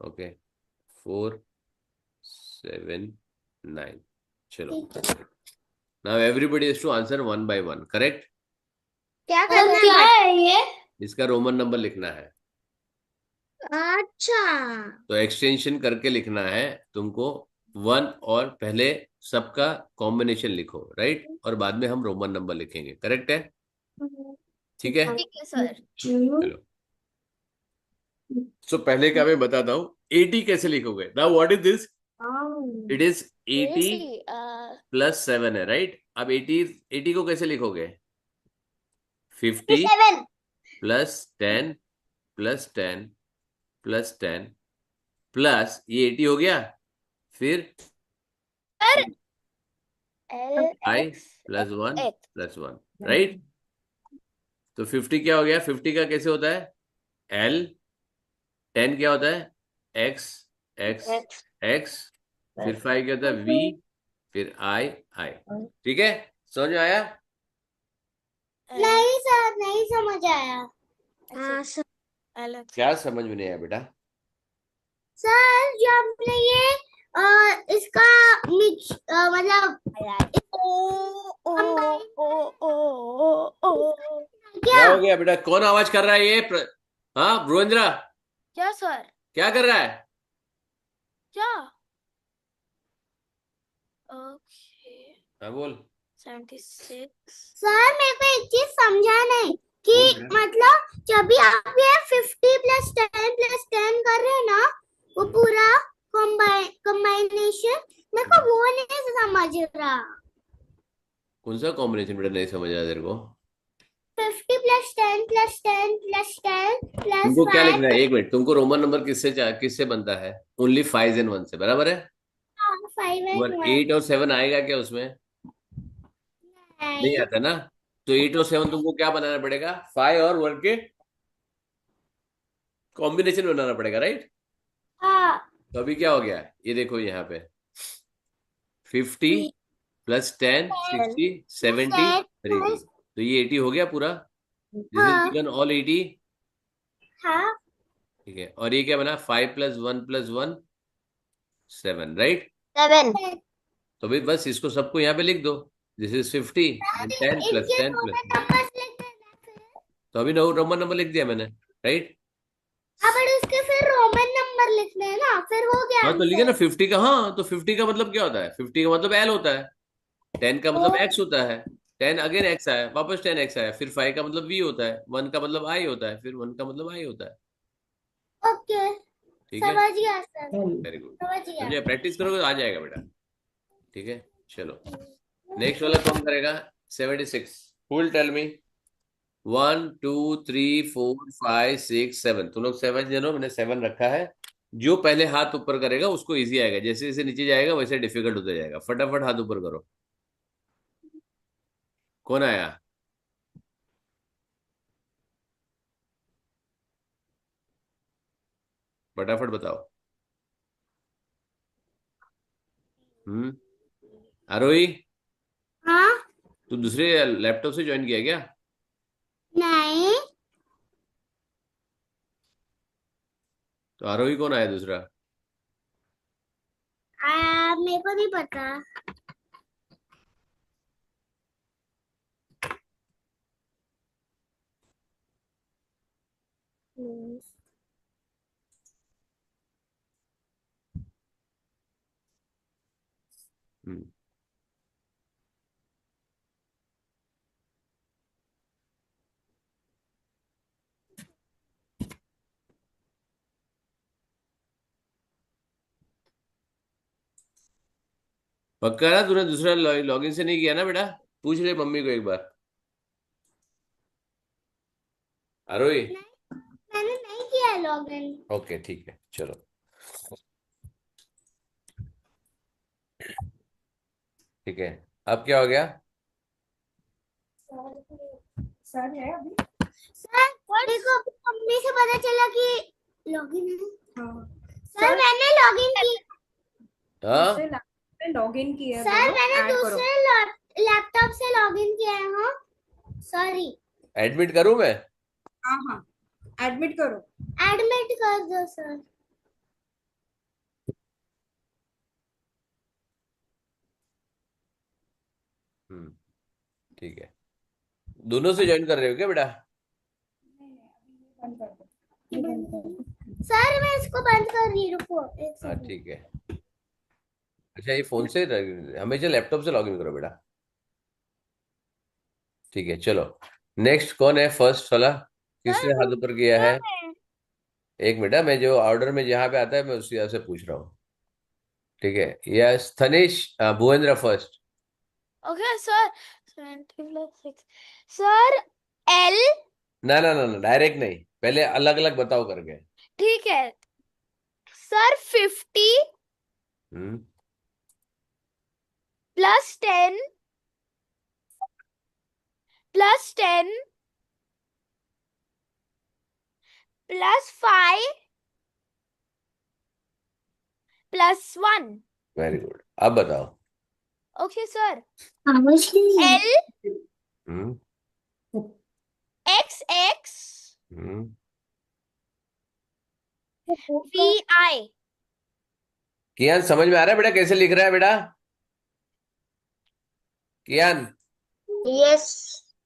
ओके 479, चलो। Now everybody is to answer 1 by 1, correct. क्या करना क्या है ये? इसका रोमन नंबर लिखना है, अच्छा तो एक्सटेंशन करके लिखना है तुमको 1, और पहले सबका कॉम्बिनेशन लिखो, राइट, और बाद में हम रोमन नंबर लिखेंगे, करेक्ट है? ठीक है, ठीक है सर। चलो। सो पहले का मैं बताता हूँ, 80 कैसे लिखोगे। Now what is this? It is 80 plus 7 है, राइट। अब 80 को कैसे लिखोगे? 50 7 प्लस 10 प्लस 10 प्लस 10 प्लस ये 80 हो गया, फिर sir L I X plus 1 X plus 1, right. तो 50 क्या हो गया? 50 का कैसे होता है? L। 10 क्या होता है? X X X X। फिर 5 क्या होता है? V। फिर I। ठीक है, समझ में आया? नहीं सर, नहीं समझ आया। हाँ सर L X क्या समझ में नहीं आया बेटा? सर जो आपने ये इसका मिक्स मतलब O O O O क्या क्या? हो गया बेटा? कौन आवाज कर रहा है ये हाँ भुवेंद्र, क्या सर? क्या कर रहा है? क्या? ओके हाँ बोल। 76 सर मेरे को एक चीज समझा नहीं कि बोल बेटा। मतलब जब भी आप ये 50 + 10 + 10 कर रहे हैं ना, वो पूरा कॉम्बाइनेशन, मेरे को वो नहीं समझ रहा। कौन सा कॉम्बिनेशन बेटा नहीं समझ आया तेरे को? 50 + 10 + 10 + 10 प्लस तुमको क्या लिखना है? 5 एक मिनट, तुमको रोमन नंबर किससे बनता है? ओनली 5 and 1 से, बराबर है। 5 पर and 1 8 और 7 आएगा क्या उसमें? नहीं नहीं। आता ना। तो 8 और 7 तुमको क्या बनाना पड़ेगा? 5 और 1 के कॉम्बिनेशन बनाना पड़ेगा, राइट। हाँ। तो अभी क्या हो गया? ये देखो यहाँ पे 50 + 10 60 70 10 और 80। तो ये 80 हो गया पूरा। दिस इज हाँ गिवन ऑल 80। हाँ ठीक है, और ये क्या बना? 5 + 1 + 1 7, राइट। 7। तो भाई बस इसको सबको यहाँ पे लिख दो। दिस इज 50 एंड 10 + इनके 10 दो में + 1। नंबर्स लिख देना फिर। तो अभी रोमन नंबर लिख दिया मैंने, राइट। हाँ बट उसके फिर रोमन नंबर लिखने हैं ना, फिर हो गया हाँ तो लिखे ना आंसर। 50 का। हाँ तो 50 का मतलब क्या होता है? 50 का मतलब L होता है। 10 का मतलब X होता है। 10 अगेन X आया, वापस 10 X आया। फिर 5 का मतलब V होता है। 1 का मतलब I होता है। फिर 1 का मतलब I होता है। ओके, ठीक है, समझ गया सर, वेरी गुड। समझ गया। समझे? प्रैक्टिस करोगे तो आ जाएगा बेटा। ठीक है, चलो नेक्स्ट वाला कौन करेगा? 76। Full tell me. 1 2 3 4 5 6 7। तुम लोग 7 जनो, मैंने 7 रखा है। जो पहले हाथ ऊपर करेगा उसको इजी आएगा। जैसे जैसे नीचे जाएगा वैसे डिफिकल्ट होता जाएगा। फटाफट हाथ ऊपर करो। कौन आया? फटाफट बताओ। हम्म। आरोही, हाँ। तू दूसरे लैपटॉप से ज्वाइन किया क्या? नहीं। तो आरोही कौन आया दूसरा? मेरे को नहीं पता। हम्म। पक्का ना? तूने दूसरा लॉगिन से नहीं किया ना बेटा? पूछ ले मम्मी को एक बार। आरोही। नहीं, मैंने नहीं किया लॉगिन। ओके ठीक है, चलो। ठीक है, अब क्या हो गया? सर है अभी। सर देखो, अभी मम्मी से पता चला कि लॉगिन है। हाँ सर मैंने लॉगिन की। दूसरे हाँ, लैपटॉप में लॉग इन किया है, सर बोलो मैंने ऐड करो। दूसरे लैपटॉप से लॉगिन किया है। हाँ सॉरी। एडमिट करूं मैं? हाँ हाँ, एडमिट करो। एडमिट कर दो सर। हम्म, ठीक है। दोनों से ज्वाइन कर रहे हो क्या बेटा? बंद कर दो, ये बंद कर दो। सर मैं इसको बंद कर रही हूँ, रुको एक हाँ सेकंड। ठीक है। अच्छा, ये फोन से हमेशा लैपटॉप से लॉगिन करो बेटा। ठीक है, चलो नेक्स्ट कौन है? फर्स्ट वाला सर किसने हाथ ऊपर किया दूसरा है? में एक मिनट, मैं जो ऑर्डर में जहाँ पे आता है मैं उसी से पूछ रहा हूँ। ठीक है, yes Tanish. Bhuvendra first. Okay sir 20 + 6 sir L ना ना ना ना, डायरेक्ट नहीं, पहले अलग अलग बताओ करके। ठीक है सर 50 हम्म। plus 10 plus 10 plus 5 plus 1. Very good, अब बताओ। Okay, sir. How much can you? L hmm XX hmm VI. कियान, समझ में आ रहा है बेटा कैसे लिख रहा है बेटा? कियान, Yes.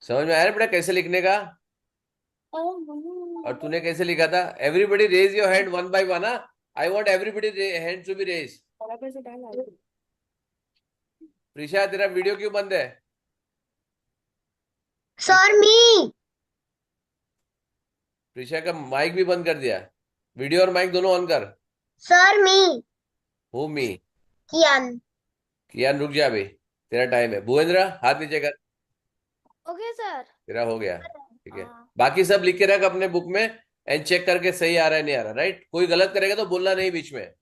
समझ में आ रहा है बेटा कैसे लिखने का? और तूने कैसे लिखा था? Everybody raise your hand one by one. I want everybody hand to be raise. Prisha, तेरा वीडियो क्यों बंद है? Sir, me. प्रीशा का माइक भी बंद कर दिया। वीडियो और माइक दोनों ऑन कर। Sir, me. हूँ मी। Kian. कियान रुक जा अभी, तेरा टाइम है। भूपेंद्र, हाथ नीचे कर। Okay, sir. तेरा हो गया, ठीक है। हाँ। बाकी सब लिख के रख अपने बुक में एंड चेक करके सही आ रहा है नहीं आ रहा, राइट? कोई गलत करेगा तो बोलना नहीं बीच में।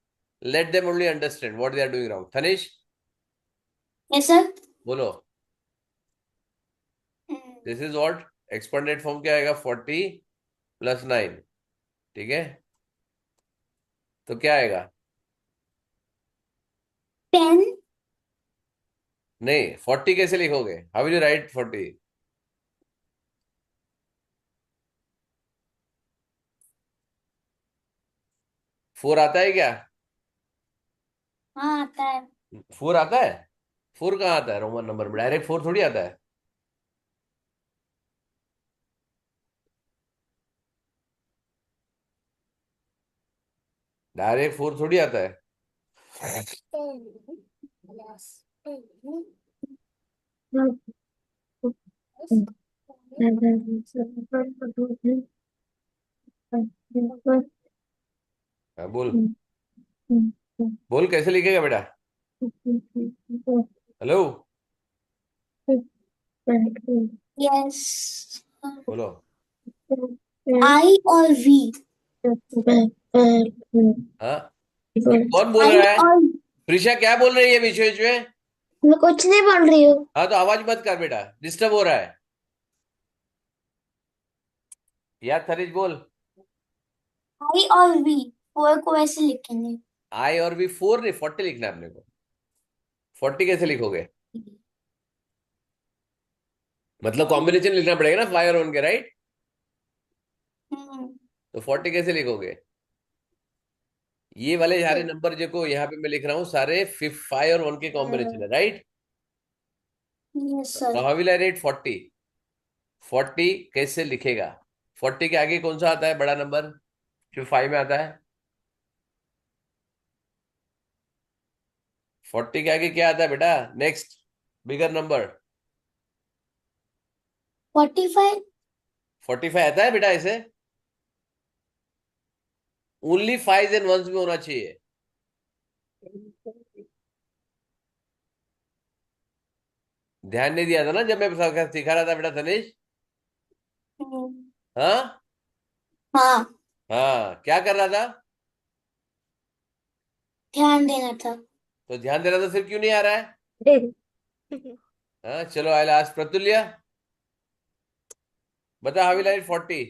Let them only understand what they are doing wrong. Tanish, Yes, sir. बोलो। This is what expanded form क्या आएगा? 40 प्लस 9, ठीक है। तो क्या आएगा? 10. नहीं, 40 कैसे लिखोगे? How will you right 40? Four आता है क्या? हाँ, आता है. 4 आता है? 4 कहाँ आता है रोमन नंबर में? डायरेक्ट 4 थोड़ी आता है। डायरेक्ट 4 थोड़ी आता है। हाँ, बोल बोल, कैसे लिखेगा बेटा? Hello, Yes. बोलो। I or V? हाँ, ये कौन बोल I रहा है? or प्रीशा क्या बोल रही है बीच बीच में? मैं कुछ नहीं बोल रही हूँ. हाँ तो आवाज मत कर बेटा, डिस्टर्ब हो रहा है। यार थरीज बोल। I और V फोर को ऐसे लिखेंगे. आई और भी 4 नहीं, 40 लिखना है अपने को। 40 कैसे लिखोगे? मतलब कॉम्बिनेशन लिखना पड़ेगा ना 5 और 1 के, राइट? तो 40 कैसे लिखोगे? ये वाले सारे नंबर जो यहाँ पे मैं लिख रहा हूँ सारे 5 और 1 के कॉम्बिनेशन है, राइट? Yes, तो sir. How will I write 40? 40 कैसे लिखेगा? 40 के आगे कौन सा आता है बड़ा नंबर जो 5 में आता है? 40 के आगे क्या आता है बेटा? Next bigger number 45. 45 आता है बेटा ऐसे? ओनली 5 एंड 1 में होना चाहिए। ध्यान नहीं दिया था ना जब मैं सिखा रहा था बेटा तनिष? हाँ हाँ, हाँ, क्या कर रहा था? ध्यान देना था. तो ध्यान दे रहा था, फिर क्यों नहीं आ रहा है? हाँ चलो, आई लास्ट प्रतुल्य, बता how will I write 40?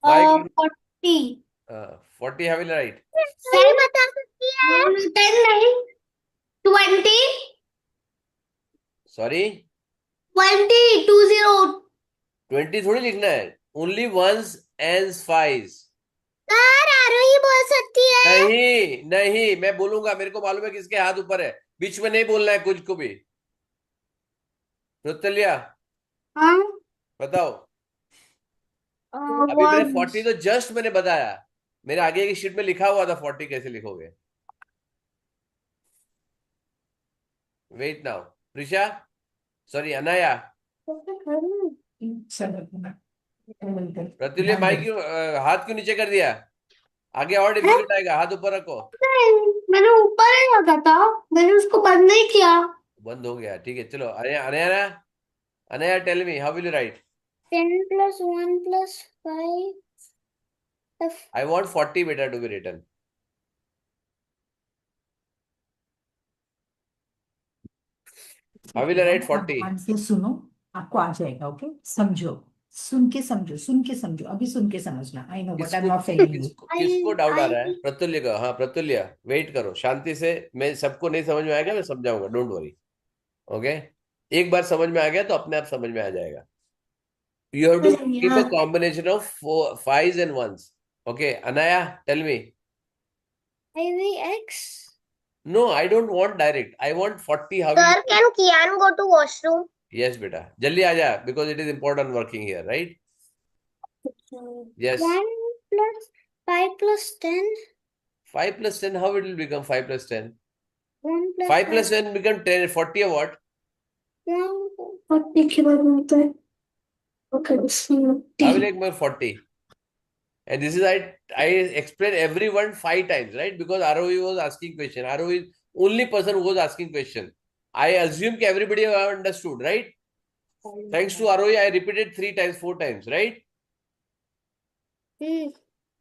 By 40. 40 how will I write? सही बता सकती है. 10 नहीं. 20. सॉरी, 20. 20. 20 थोड़ी लिखना है, only ones and fives. Sir Aarohi बोल सकती है. नहीं नहीं, मैं बोलूंगा, मेरे को मालूम है किसके हाथ ऊपर है। बीच में नहीं बोलना है कुछ को भी। प्रतुल्य, हाँ. बताओ। अभी मैंने 40 तो जस्ट मैंने बताया, मेरे आगे की शीट में लिखा हुआ था 40 कैसे लिखोगे। Wait now Prisha, sorry Anaya. Pratulya mic क्यों हाथ क्यों नीचे कर दिया? आगे और डिफिकल्ट आएगा, हाथ ऊपर रखो। मैंने ऊपर ही रखा था. मैंने उसको बंद नहीं किया. बंद हो गया, ठीक है। चलो Anaya, Anaya, Anaya tell me how will you write? 10 plus 1 plus 5. I want 40 बेटा to be written. How will I write आप 40? ध्यान से सुनो, आपको आ जाएगा। ओके, समझो, सुन के समझो, सुन के समझो, अभी सुन के समझना। I know but I am किसको नॉट टेलिंग यू। किसको डाउट आ रहा है? I प्रतुल्य का। हाँ प्रतुल्य, वेट करो शांति से। मैं सबको नहीं समझ में आएगा, मैं समझाऊंगा, डोंट वरी। ओके, एक बार समझ में आ गया तो अपने आप समझ में आ जाएगा। You have to keep a combination of fives and ones. Okay, Anaya, tell me. X. No, I don't want direct. I want 40. How will Sir, you? can Kian go to washroom? Yes, beta. Jaldi aaja because it is important working here, right? Yes. 1 plus 5 plus 10. 5 plus 10, how it will become 5 plus 10? 1 plus 5 plus 10 become 10, 40 or what? 40 के बाद होता है। Okay, How will I make 40? And this is I explain everyone 5 times, right? Because ROE was asking question. ROE is only person who was asking question. I assume that everybody have understood, right? Thanks to ROE, I repeated 3 times, 4 times, right?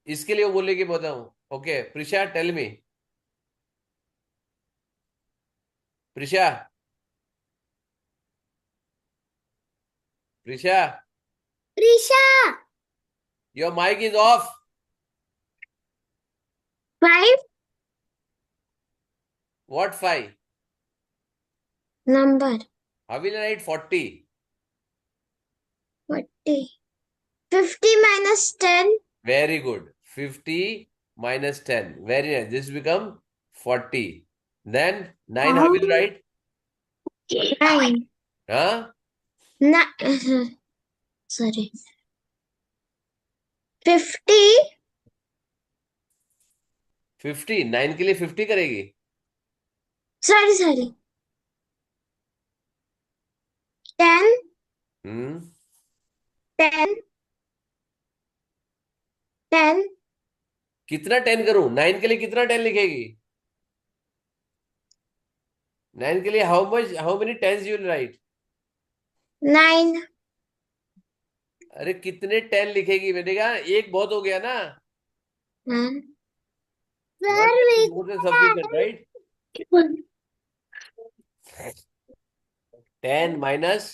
इसके लिए वो बोले कि बताऊं। Okay Prisha, tell me. Prisha, Prisha, Prisha, your mic is off. 5 what 5? number. How will I write 40? 40. 50 minus 10. Very good. 50 minus 10. Very nice. This become 40. Then 9, how will you write? 9. Huh? Sorry. 50. 50, 9 के लिए 50 करेगी। Sorry. 10. हम्म 10. 10. कितना 10 करूं? 9 के लिए कितना 10 लिखेगी? 9 के लिए how many tens you will write? 9. अरे कितने 10 लिखेगी? मैंने कहा एक बहुत हो गया ना। One is more than sufficient, right? 10 minus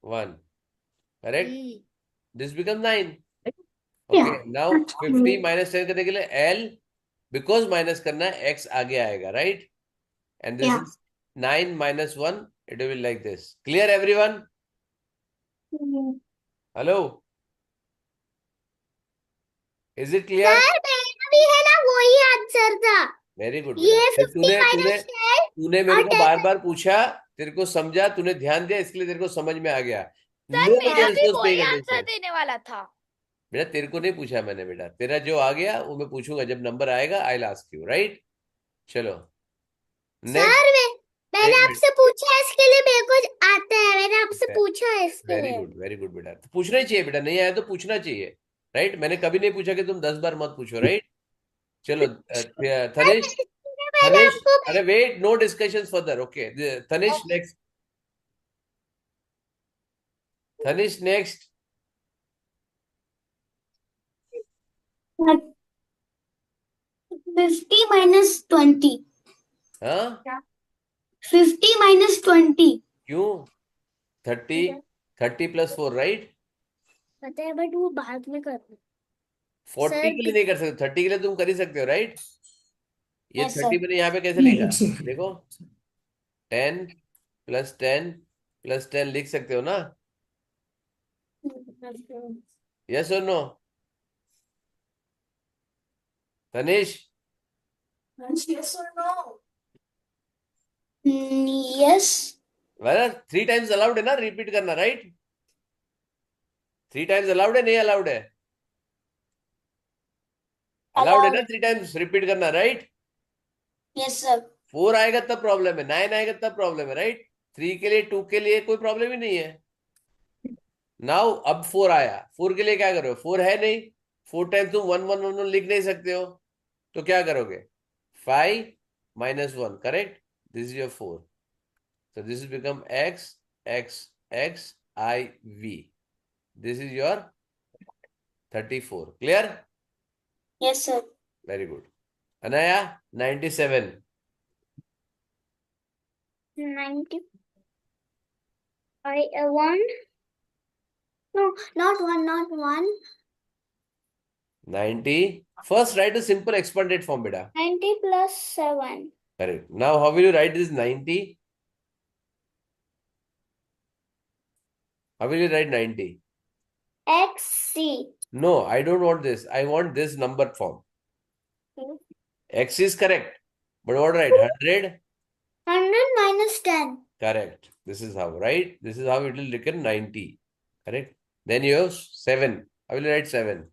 1, correct? This becomes 9. Okay, now 50 minus 10 करने के लिए L, because minus करना है X आगे आएगा, right? And this is 9 minus 1, it will be like this. Clear everyone? Hello? Is it clear? Sir मेरा भी है ना, वही आंसर था। वेरी गुड ये बेटा। 50 तूने तूने minus 10 तूने मेरे और को 10 बार बार पूछा, तेरे को समझा, तूने ध्यान दिया, इसलिए तेरे को समझ में आ गया। सर Nobody मेरा else भी was वही paying आंसर attention. देने वाला था। बेटा तेरे को नहीं पूछा मैंने, बेटा तेरा जो आ गया वो मैं पूछूंगा जब नंबर आएगा। I will ask you, right? चलो नेक्स्ट। सर मैंने एक मिनट। आपसे पूछा है, इसके लिए मेरे को आता है। मैंने आपसे पूछा है इसके वेरी लिए। गुड, वेरी गुड बेटा। तो पूछना ही चाहिए बेटा, नहीं आया तो पूछना चाहिए, राइट? मैंने कभी नहीं पूछा कि तुम 10 बार मत पूछो, राइट? चलो तनिष, मैंने तनिष, आपको अरे wait, no discussion further. Okay Tanish next, Tanish next. 50 minus 20. हाँ 50 minus 20. क्यों? 30 प्लस 4, राइट? पता है बट वो बाद में करना। 40 के लिए नहीं कर सकते, 30 के लिए तुम कर ही सकते हो, राइट? ये Yes, 30 मैंने यहाँ पे कैसे नहीं, लिखा? it's okay. देखो 10 प्लस 10 प्लस 10 लिख सकते हो ना? यस और no? Tanish, Yes or no? Yes. 3 times allowed है ना रिपीट करना, राइट? 3 टाइम्स अलाउड है, नहीं अलाउड है? अलाउड है ना 3 टाइम्स रिपीट करना, राइट? Yes, sir. 4 आएगा तब प्रॉब्लम है, 9 आएगा तब प्रॉब्लम है, राइट? 3 के लिए, 2 के लिए कोई प्रॉब्लम ही नहीं है। नाउ अब 4 आया, 4 के लिए क्या करो? 4 है नहीं, 4 टाइम्स तुम 1 1 1 1 लिख नहीं सकते हो, तो क्या करोगे? 5 minus 1, correct? This is your 4, so this will become x x x I v. This is your 34. Clear? Yes, sir. Very good. Anaya, 97. 90. 1. No, not 1, not 1. 90. First write a simple expanded form, beta. 90 plus 7. Correct. Now how will you write this 90? How will you write 90? XC. No, I don't want this. I want this number form. Hmm. X is correct. But what write? 100? 100 minus 10. Correct. This is how, right? This is how it will become 90. Correct. Then you have 7. How will you write 7?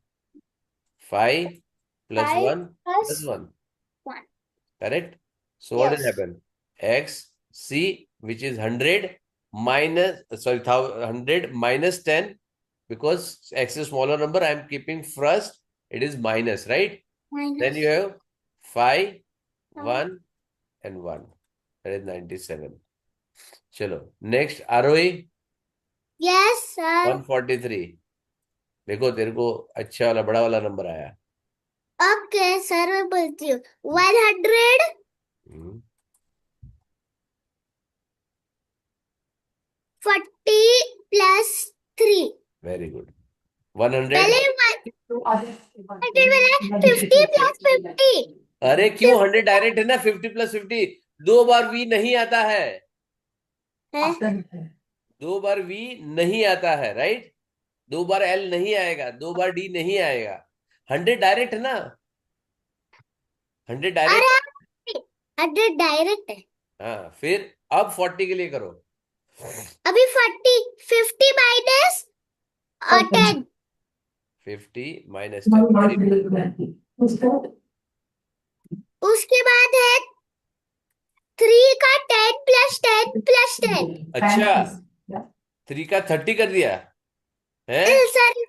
5 plus 5 1 plus plus 1. 1. Correct. So what will Yes. happen? X C, which is 100 minus, sorry, 100 minus 10, because X is smaller number, I am keeping first. It is minus, right? Minus. Then you have 5, 5. 1 and 1. That is 97. Chalo. Next, ROE Yes, sir. 143. देखो तेरे को अच्छा वाला बड़ा वाला number आया. Okay, sir, मैं बोलती हूँ. 100 Hmm. 40 plus 3. Very good. 100. पहले 50 plus 50. अरे क्यों 100 डायरेक्ट है ना. 50 plus 50 दो बार V नहीं आता है. है? दो बार V नहीं आता है, राइट. दो बार L नहीं आएगा, दो बार D नहीं आएगा. 100 डायरेक्ट है ना. 100 डायरेक्ट. अरे 100 डायरेक्ट है. हाँ, फिर अब 40 के लिए करो. अभी 50 माइनस 10. 50 minus 10. उसके बाद है 3 का 10 plus 10 plus 10. अच्छा, 3 का 30 कर दिया है. सॉरी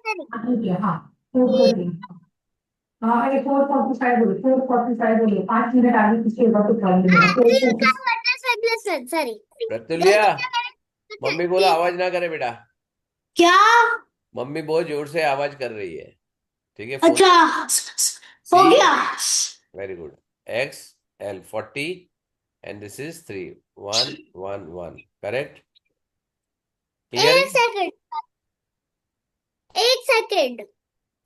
अरे 445 बोले 445 बोले 5 मिनट आगे पीछे होगा तो कर लेना. सॉरी. प्रतुल्या, मम्मी बोला आवाज ना करे बेटा. क्या? मम्मी बहुत जोर से आवाज कर रही है. ठीक है. अच्छा, हो गया. Very good. X L 40 and this is 3 1 1 1. Correct. Clear? एक सेकंड.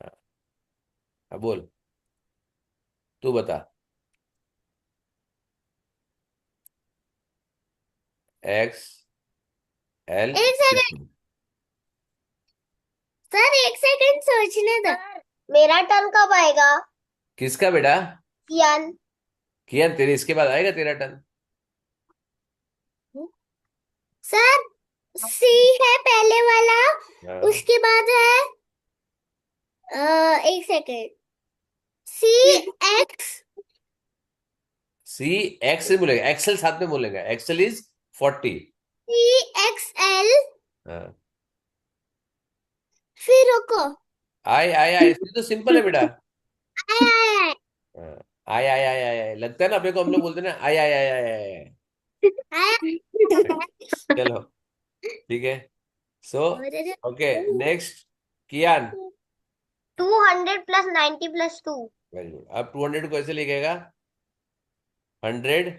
हाँ, बोल. तू बता. X L. एक सेकंड सर, एक सेकंड सोचने दो. मेरा टर्न कब आएगा? किसका बेटा? कियान. कियान, तेरे इसके बाद आएगा तेरा टर्न. सर, सी है पहले वाला. हाँ. उसके बाद है एक second. C X. C X से बोलेगा. एक्सएल साथ में बोलेगा. XL is 40. C X L. हाँ. फिर रुको. आई इसमें तो सिंपल है बेटा. आय आय हाँ. आई लगता है ना अपने को. हम लोग बोलते हैं ना आई. आय. चलो, ठीक है. सो ओके, नेक्स्ट कियान. 200 plus 90 plus 2. Very good. अब 200 को ऐसे लिखेगा. 100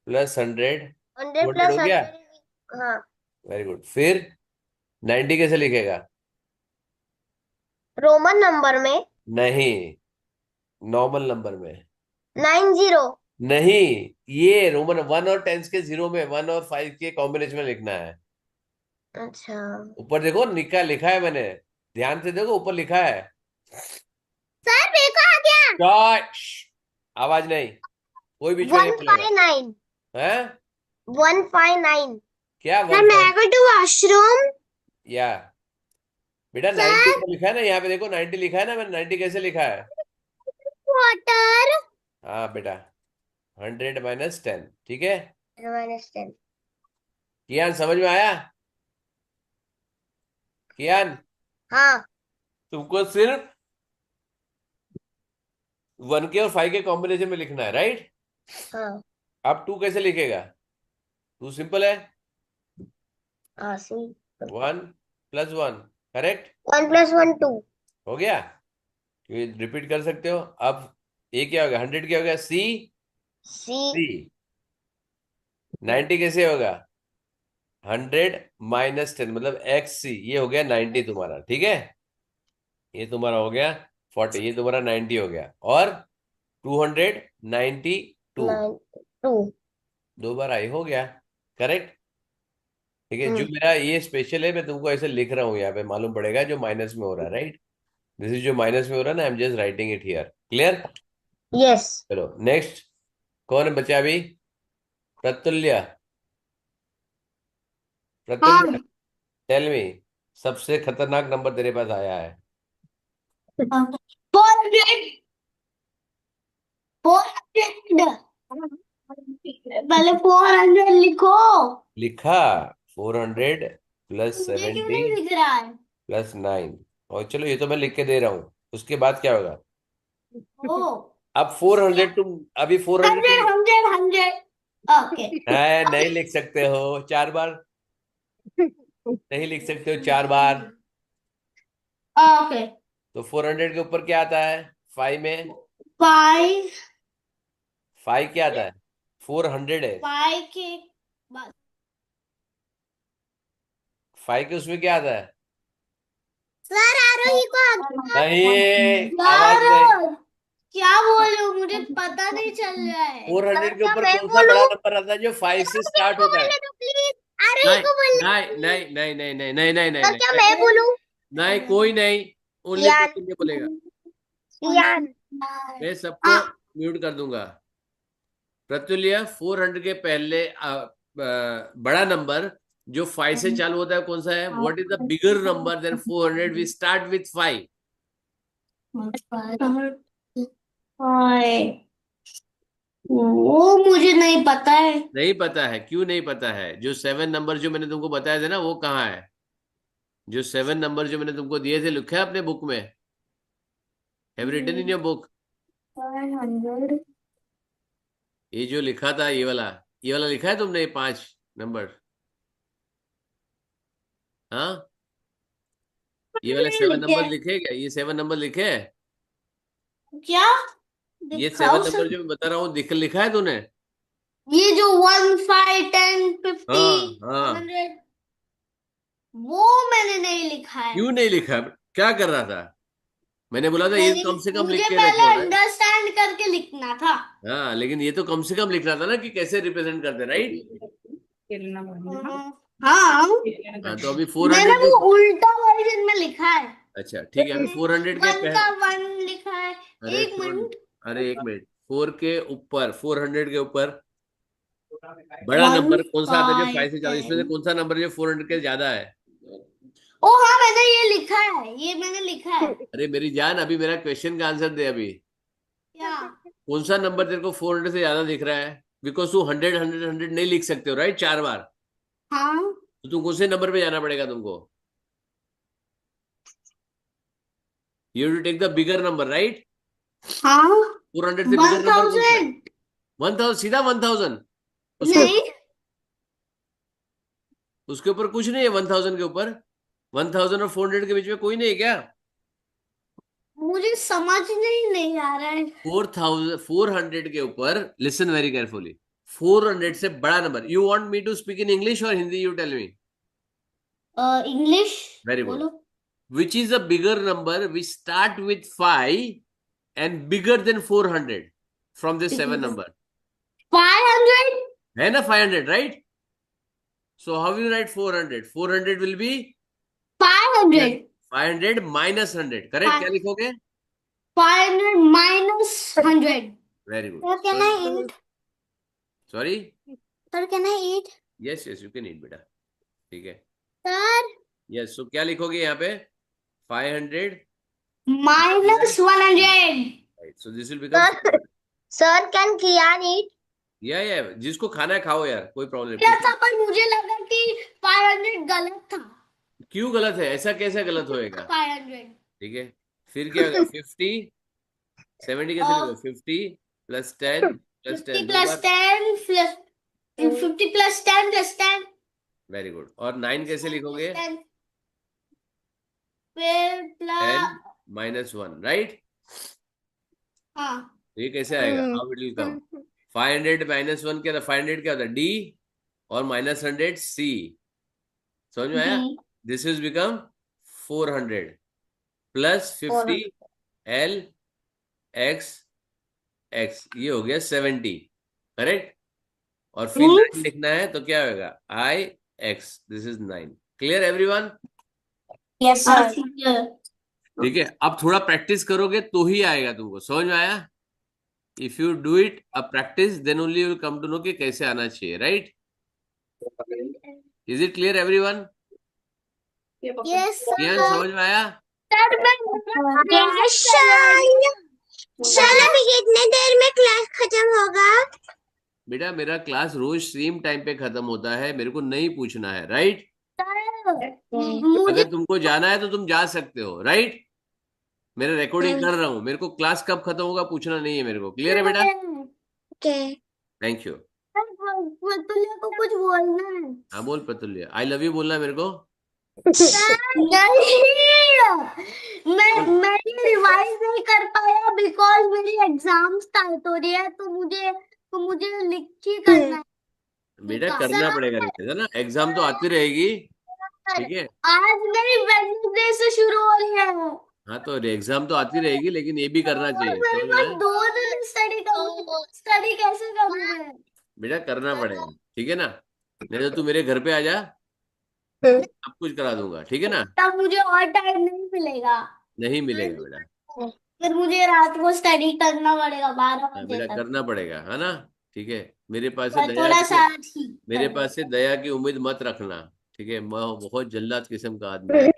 प्लस 100. 100 200 plus हो गया. 100. हाँ. Very good. फिर 90 कैसे लिखेगा? रोमन नंबर में. नहीं, नॉर्मल नंबर में. 90. नहीं, ये रोमन 1 और 10 के 0 में 1 और 5 के कॉम्बिनेशन में लिखना है. अच्छा. ऊपर देखो, लिखा है मैंने. ध्यान से देखो, ऊपर लिखा है. सर मेरे को आ गया. आवाज नहीं. कोई बीच में नहीं बोलेगा. 159. हैं? 159. क्या सर मैं गो टू वॉशरूम. या बेटा 90 ऊपर लिखा है ना. यहाँ पे देखो 90 लिखा है ना. मैंने 90 कैसे लिखा है? वाटर. हाँ बेटा, 100 minus 10. ठीक है. -10. कियान, समझ में आया? कियान, हाँ. तुमको सिर्फ 1 के और 5 के कॉम्बिनेशन में लिखना है, राइट. हाँ. अब 2 कैसे लिखेगा? 2 सिंपल है. हाँ. 1 plus 1. करेक्ट. 1 plus 1 2. हो गया. रिपीट कर सकते हो. अब ये क्या होगा? 100 क्या होगा? C. 90 कैसे होगा? 100 माइनस 10 मतलब XC, ये हो गया 90 तुम्हारा, ठीक है। ये तुम्हारा हो गया 40, ये तुम्हारा 90 हो गया। और 292 2। दो बार आई, हो गया करेक्ट। ठीक है, जो मेरा ये स्पेशल है मैं तुमको ऐसे लिख रहा हूँ यहाँ पे, मालूम पड़ेगा जो माइनस में हो रहा है, राइट। दिस इज जो माइनस में हो रहा है ना, आई am just writing it here, clear. Yes. चलो नेक्स्ट, कौन बचा अभी? प्रतुल्य। हाँ। प्रतुल्य, टेल मी, सबसे खतरनाक नंबर तेरे पास आया है। 400। 400। पहले 400 लिखो। लिखा, 400 प्लस मुझे क्यों 70 नहीं दिख रहा है? प्लस 9। और चलो ये तो मैं लिख के दे रहा हूँ, उसके बाद क्या होगा? ओ। अब 400 तुम, अभी 400 100 तुम 100 100। ओके। नहीं लिख सकते हो 4 बार, नहीं लिख सकते हो 4 बार। ओके। तो 400 के ऊपर क्या आता है 5 में? 5। 5 क्या आता है? 400 है। 5 के बाद 5 के उसमें क्या आता है? सर आरोही को आगे। नहीं, आवाज नहीं। यार क्या बोल रहे हो, मुझे पता नहीं चल रहा है। 400 सर के क्या ऊपर मैं कौन सा बड़ा बोलूं? नंबर आता है जो 5 से आरोही स्टार्ट को होता है? बोलने दो प्लीज। आरोही नहीं को बोलने नहीं दो। नहीं नहीं नहीं नहीं नहीं नहीं नहीं सर नहीं क्या नहीं मैं बोलूं? नहीं, कोई नहीं, ओनली यान। प्रतुल्य बोलेगा। यान। मैं सबको म्यूट कर दूंगा। प्रतुल्य, 400 के पहले बड़ा नंबर जो 5 से चालू होता है कौन सा है? What is the bigger number then 400 we start with 5? वो मुझे नहीं पता है। नहीं पता है? क्यों नहीं पता है? जो 7 नंबर जो मैंने तुमको बताए थे ना, वो कहाँ है? जो 7 नंबर जो मैंने तुमको दिए थे, लिखा है अपने बुक में? Have written in your book? 500। ये जो लिखा था, ये वाला लिखा है तुमने, ये 5 नंबर? हाँ, ये वाले नहीं 7 लिखे। नंबर लिखे क्या? ये 7 नंबर लिखे हैं? क्या ये 7 दिखाओ नंबर सर? जो मैं बता रहा हूँ, लिखा है तूने? ये जो 1 5 10 50 हाँ हाँ। 100 वो मैंने नहीं लिखा है। क्यों नहीं लिखा? क्या कर रहा था? मैंने बोला था ये मैंने कम से कम लिख मुझे के पहले रखो, राइट। अंडरस्टैंड करके लिखना था। हाँ, लेकिन ये तो कम से कम लिख रहा था ना कि कैसे रिप्रेजेंट करते, राइट। हाँ। हाँ, तो अभी 400 मैंने के, वो उल्टा वर्जन में लिखा है। अच्छा ठीक है, अभी मैंने 400 के 1 का पहले, 1 लिखा है। अरे एक सुन, मिनट। अरे एक मिनट, 400 के ऊपर बड़ा 1 नंबर कौन सा आता है जो 5 5 से ज्यादा? इसमें से 10। कौन सा नंबर जो 400 के ज्यादा है? ओ हाँ मैंने ये लिखा है, ये मैंने लिखा है। अरे मेरी जान, अभी मेरा क्वेश्चन का आंसर दे अभी। क्या? कौन सा नंबर तेरे को 400 से ज्यादा दिख रहा है? बिकॉज तू 100 100 100 नहीं लिख सकते हो, राइट, 4 बार। हाँ। तो तुम कौन से नंबर पे जाना पड़ेगा तुमको? You to take the bigger number, right. हाँ। 400 से बिगर नंबर कौन सा है? 1000। 1000, सीधा 1000। उसके नहीं, ऊपर, उसके ऊपर कुछ नहीं है। 1000 के ऊपर, 1000 और 400 के बीच में कोई नहीं है क्या? मुझे समझ नहीं आ रहा है। 400 के ऊपर, लिसन वेरी केयरफुली, 400 से बड़ा number. You want me to speak in English और Hindi? You tell me. English very good. बोलो। Which is a bigger number which start with 5 and bigger than 400 from this 7 number? 500। है ना 500, right? So how you write 400? 400 will be 500। 500 minus 100, correct? क्या लिखोगे? 500 minus 100। Very good. Sir, can I eat? Sorry? Sir, can I eat? Yes, yes, you can eat, बेटा, ठीक है। Sir, Yes, so क्या लिखोगे यहाँ पे? 500, minus 100। right? So this will become, Sir, can Kian eat? या जिसको खाना है खाओ यार, कोई प्रॉब्लम क्या नहीं। था, पर मुझे लगा कि 500 गलत था। क्यों गलत है? ऐसा कैसे गलत होएगा? 500। ठीक है, फिर क्या होगा? 50, 70 कैसे लिखोगे? 50 प्लस 10 प्लस 50 10, दो plus बार। 10 plus 50 plus 10 plus 10 very good. और 9 कैसे plus लिखोगे? 10 फिर 10 प्लस। Minus 1, right. हाँ। ये कैसे आएगा? How it will come? 500 minus 1 क्या था? 500 क्या होता है? D, और माइनस 100 C। समझ में आया? This is become 400 plus 50 L X X, ये हो गया 70, करेक्ट? और फिर 9 लिखना है तो क्या होगा? I X, this is 9। Clear everyone? Yes sir. ठीक है, अब थोड़ा प्रैक्टिस करोगे तो ही आएगा तुमको। समझ में आया? If you do it a practice then only you will come to know कि कैसे आना चाहिए, right? Is it clear everyone? Yes Kiran, sir. समझ में आया? सर अभी कितने देर में क्लास खत्म होगा? बेटा मेरा क्लास रोज सेम टाइम पे खत्म होता है, मेरे को नहीं पूछना है, राइट? मुझे अगर तुमको जाना है तो तुम जा सकते हो, राइट? मेरा रिकॉर्डिंग कर रहा हूँ, मेरे को क्लास कब खत्म होगा पूछना नहीं है मेरे को। क्लियर है बेटा? Thank you. प्रतुल्य को कुछ बोलना है। हाँ बोल प्रतुल्य, आई लव यू बोलना है मेरे को। नहीं, मैं रिवाइज नहीं कर पाया बिकॉज मेरी एग्जाम स्टार्ट हो रही है, तो मुझे लिख के करना है। बेटा करना पड़ेगा रिवाइज, है ना? एग्जाम तो आती रहेगी, ठीक है? आज मेरी वेडनेसडे से शुरू हो रही है। हाँ तो एग्जाम तो आती रहेगी, लेकिन ये भी करना चाहिए। मेरे समझ में पास आया? 2 दिन स्टडी कैसे करूँ मैं? बेटा करना पड़ेगा, ठीक है ना? नहीं तो तू मेरे घर पे आ जा, सब कुछ करा दूंगा, ठीक है ना? तब मुझे और टाइम नहीं मिलेगा। नहीं मिलेगा बेटा। फिर मुझे रात को स्टडी करना पड़ेगा 12 हाँ बजे बेटा तक। करना पड़ेगा, है ना? ठीक है, मेरे पास से पर दया थोड़ा सा की, ठीक मेरे कर पास से दया की उम्मीद मत रखना, ठीक है? मैं बहुत जल्लाद किस्म का आदमी हूँ,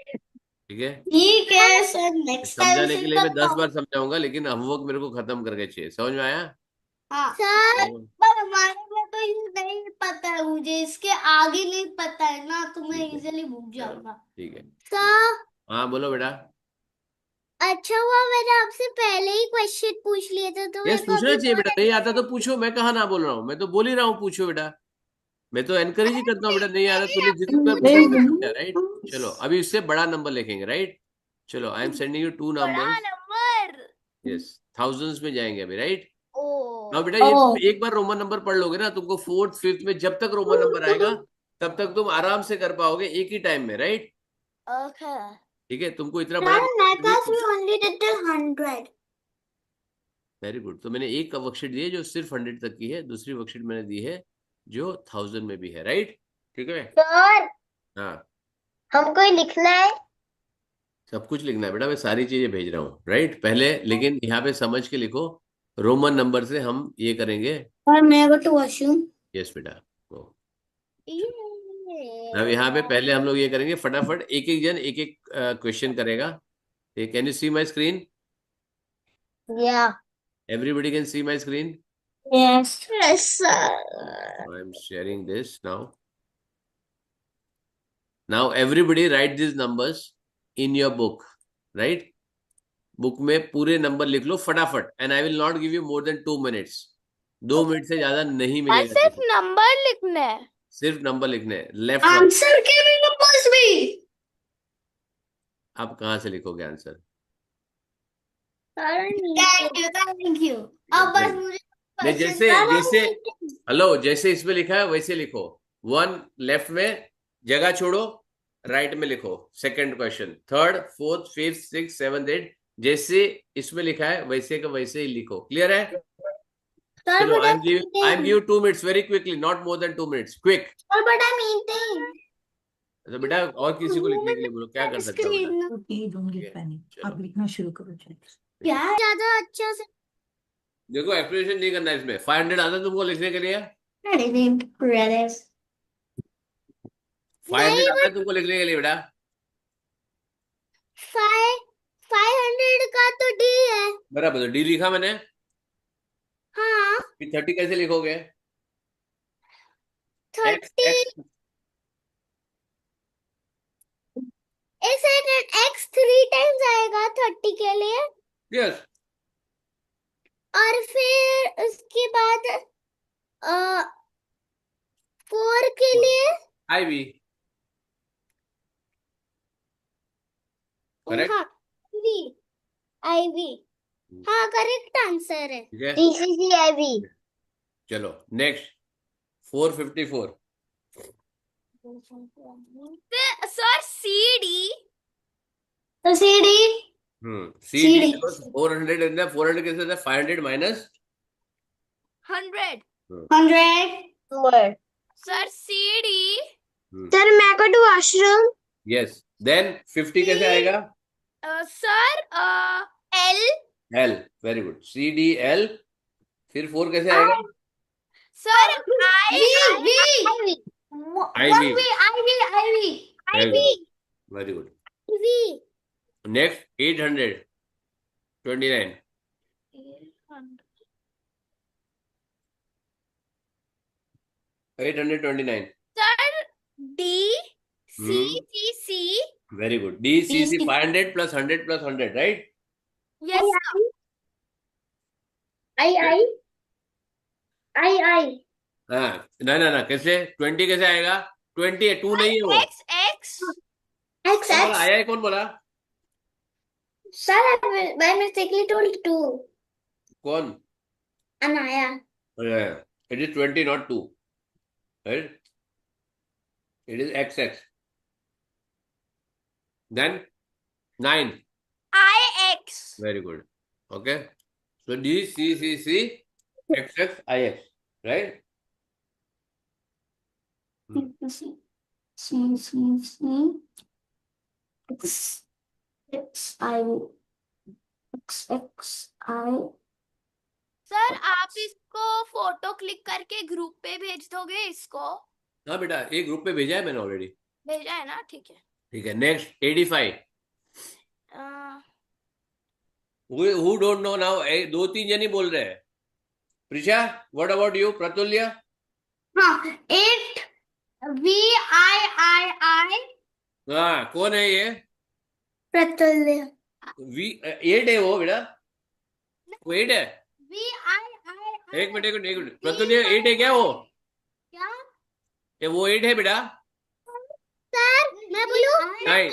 ठीक है? ठीक है सर, नेक्स्ट टाइम समझाने से के लिए मैं 10 करता बार हूँ। समझाऊंगा, लेकिन होमवर्क मेरे को खत्म करके चाहिए। समझ में आया? हाँ सर, तो पर हमारे में तो ये नहीं पता है, मुझे इसके आगे नहीं पता है ना, तो मैं ठीक है, इजीली भूल चलो जाऊंगा। ठीक है। सर हाँ बोलो बेटा। अच्छा हुआ मैंने आपसे पहले ही क्वेश्चन पूछ लिए थे, तो यस मेरे को पूछना अभी चाहिए बहुत बेटा, नहीं आता तो पूछो, मैं कहाँ ना बोल रहा हूँ, मैं तो बोल ही रहा हूँ पूछो बेटा। मैं तो एनकरेज ही करता हूँ बेटा, नहीं आ रहा तूने जिद कर पूछ लिया, राइट? चलो अभी इससे बड़ा नंबर लिखेंगे, राइट? चलो आई एम सेंडिंग यू 2 बड़ा नंबर्स। नंबर। यस, थाउजेंड्स में जाएंगे अभी, राइट? ओ। अब बेटा ये तुम एक बार रोमन नंबर पढ़ लोगे ना, तुमको 4th 5th में जब तक रोमन नंबर आएगा तब तक तुम आराम से कर पाओगे एक ही टाइम में, राइट? ओके। ठीक है, तुमको इतना बड़ा only did till 100. Very good. तो मैंने एक वर्कशीट दी है जो सिर्फ 100 तक की है, दूसरी वर्कशीट मैंने दी है जो 1000 में भी है, राइट? ठीक है। सर हाँ हमको ही लिखना है। सब कुछ लिखना है बेटा, मैं सारी चीजें भेज रहा हूँ, राइट? पहले लेकिन यहाँ पे समझ के लिखो, रोमन नंबर से हम ये करेंगे। और मैं गो टू वॉशरूम। यस बेटा। तो अब यहाँ पे पहले हम लोग ये करेंगे, फटाफट एक एक जन एक एक क्वेश्चन करेगा। Can you see my screen? या everybody can see my screen? Yes yes sir. I am sharing this now. Now everybody write this numbers in your book, right? Book में पूरे नंबर लिख लो फटाफट, and I will not give you more than 2 minutes. 2 minute से ज्यादा नहीं और मिलेगा सिर्फ किसी को। नंबर लिखना है। सिर्फ नंबर लिखने हैं, लेफ्ट राइट। आंसर के भी नंबर्स भी। आप कहाँ से लिखोगे आंसर? Thank you. अब बस मुझे नहीं, जैसे जैसे हेलो, जैसे इसमें लिखा है वैसे लिखो। 1 लेफ्ट में जगह छोड़ो, राइट में लिखो second question, 3rd 4th 5th 6th 7th 8th जैसे इसमें लिखा है वैसे का वैसे ही लिखो। क्लियर है? चलो I am give 2 minutes very quickly, not more than 2 minutes, quick. तो बेटा और किसी को लिखने के लिए बोलो, क्या कर सकता हूँ बेटा? ओके, डोंट गेट पैनिक, चलो अब लिखना शुरू करो। चलो क्या ज्यादा अच्छा से देखो, एक्सप्लेनेशन नहीं करना है इसमें। 500 आता है तुमको लिखने के लिए? 500 आता है तुमको लिखने के लिए बेटा? 500 का तो डी है। बराबर, डी लिखा मैंने। हाँ 30 कैसे लिखोगे? एक्स 30 एक्स एक सेकंड, x 3 टाइम्स आएगा 30 के लिए, यस। और फिर उसके बाद 4 के लिए आई वी करेक्ट। हाँ वी आई वी। हाँ करेक्ट आंसर है। ठीक है, जीसीसी आई वी। चलो नेक्स्ट 454। सर CD तो CD CD CD 400 is there, 400 कैसे होता है? 500 minus 100 100 सर CD सर मैं को टू वॉशरूम yes, then 50 कैसे आएगा? Sir L L, very good. CDL, फिर 4 कैसे आएगा? Sir V I IV, IV very good. V Next 829. 829. Sir D C Hmm. C C Very good. DCC 500 plus 100 plus 100, right? yes sir. I हाँ, ना कैसे? 20 कैसे आएगा? 20 है, 2 नहीं है वो। X X कौन बोला? आया है कौन बोला? Sir, I mistakenly told 2. कौन? Anaya. It is 20, not 2. Right? It is XX. Then 9. IX Very good. Okay. So DCCC XXIX. Right? Sir आप इसको फोटो क्लिक करके ग्रुप पे भेज दोगे इसको हाँ बेटा, एक ग्रुप पे भेजा है मैंने ऑलरेडी। भेजा है ना ठीक है ठीक है। Next 85. A, Who don't know now? 2-3 जन ही बोल रहे हैं। Prisha, what about you? Pratulya? हाँ 8 VIII हाँ, कौन है ये? प्रतुल्य 8 है वो बेटा, वो 8 है। VIII एक मिनट प्रतुल्य 8 है क्या वो? क्या ये वो 8 है बेटा? सर मैं बोलूं नहीं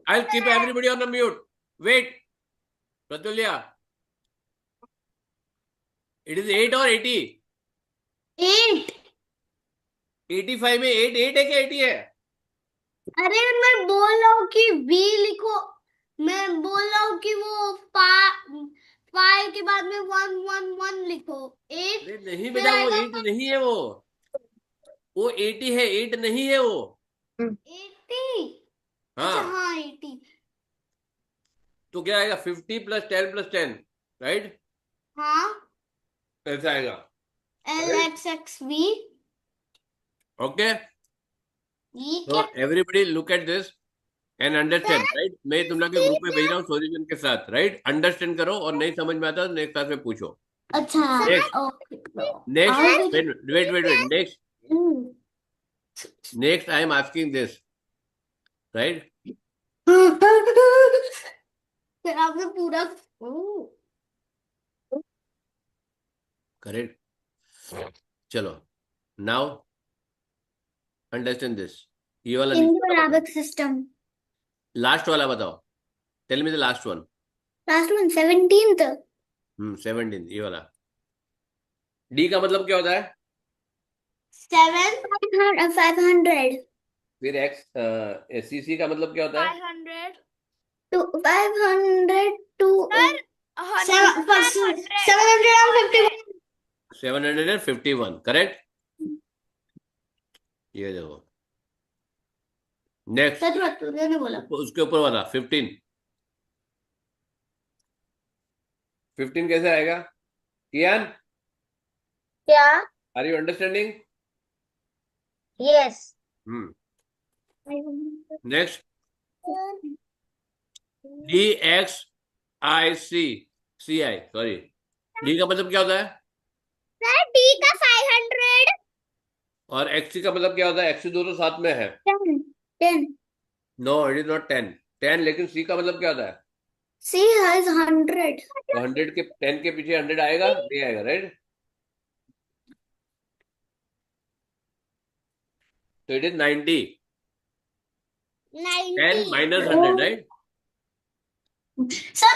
I'll keep everybody on the mute. Wait, Pratulya, it is 8 or 80? 8 85 में 8 है क्या 80 है? अरे मैं बोल रहा हूँ कि V लिखो मैं बोल रहा हूँ कि वो 5 के बाद में 1 लिखो 8 अरे नहीं बेटा, वो 8 नहीं है वो 80 है, 8 नहीं है वो। 80 हाँ, हाँ 80 तो क्या आएगा? 50 plus 10 plus 10, राइट? हाँ ऐसा आएगा। LXXV ओके, ये तो क्या everybody look at this and understand, right? मैं तुम लोग के ग्रुप में भेज रहा हूँ सॉल्यूशन के साथ, राइट? अंडरस्टैंड करो, और नहीं समझ में आता तो नेक्स्ट क्लास में पूछो। अच्छा next wait, next I am asking this, right? फिर आपने पूरा करेक्ट। चलो, नाउ अंडरस्टैंड दिस। ये वाला Arabic system लास्ट वाला बताओ। Tell me the last one. last one 17th 17, ये वाला। डी का मतलब क्या होता है? 500 फिर एक्स सीसी का मतलब क्या होता है? 500 to 500 to सर 751 751, करेक्ट? ये देखो नेक्स्ट, सच बात तूने बोला उसके ऊपर वाला 15 कैसे आएगा? कियान, क्या are you understanding? yes next D X I C C I, sorry, D का मतलब क्या होता है? सर D का 500 और एक्स का मतलब क्या होता है? एक्स दोनों साथ में है। 10 नो, इट इज नॉट 10, लेकिन सी का मतलब क्या होता है? C has 100 तो 100 के 10 के पीछे 100 आएगा? नहीं आएगा, राइट? तो it is 90, 10 minus 100, right? Sir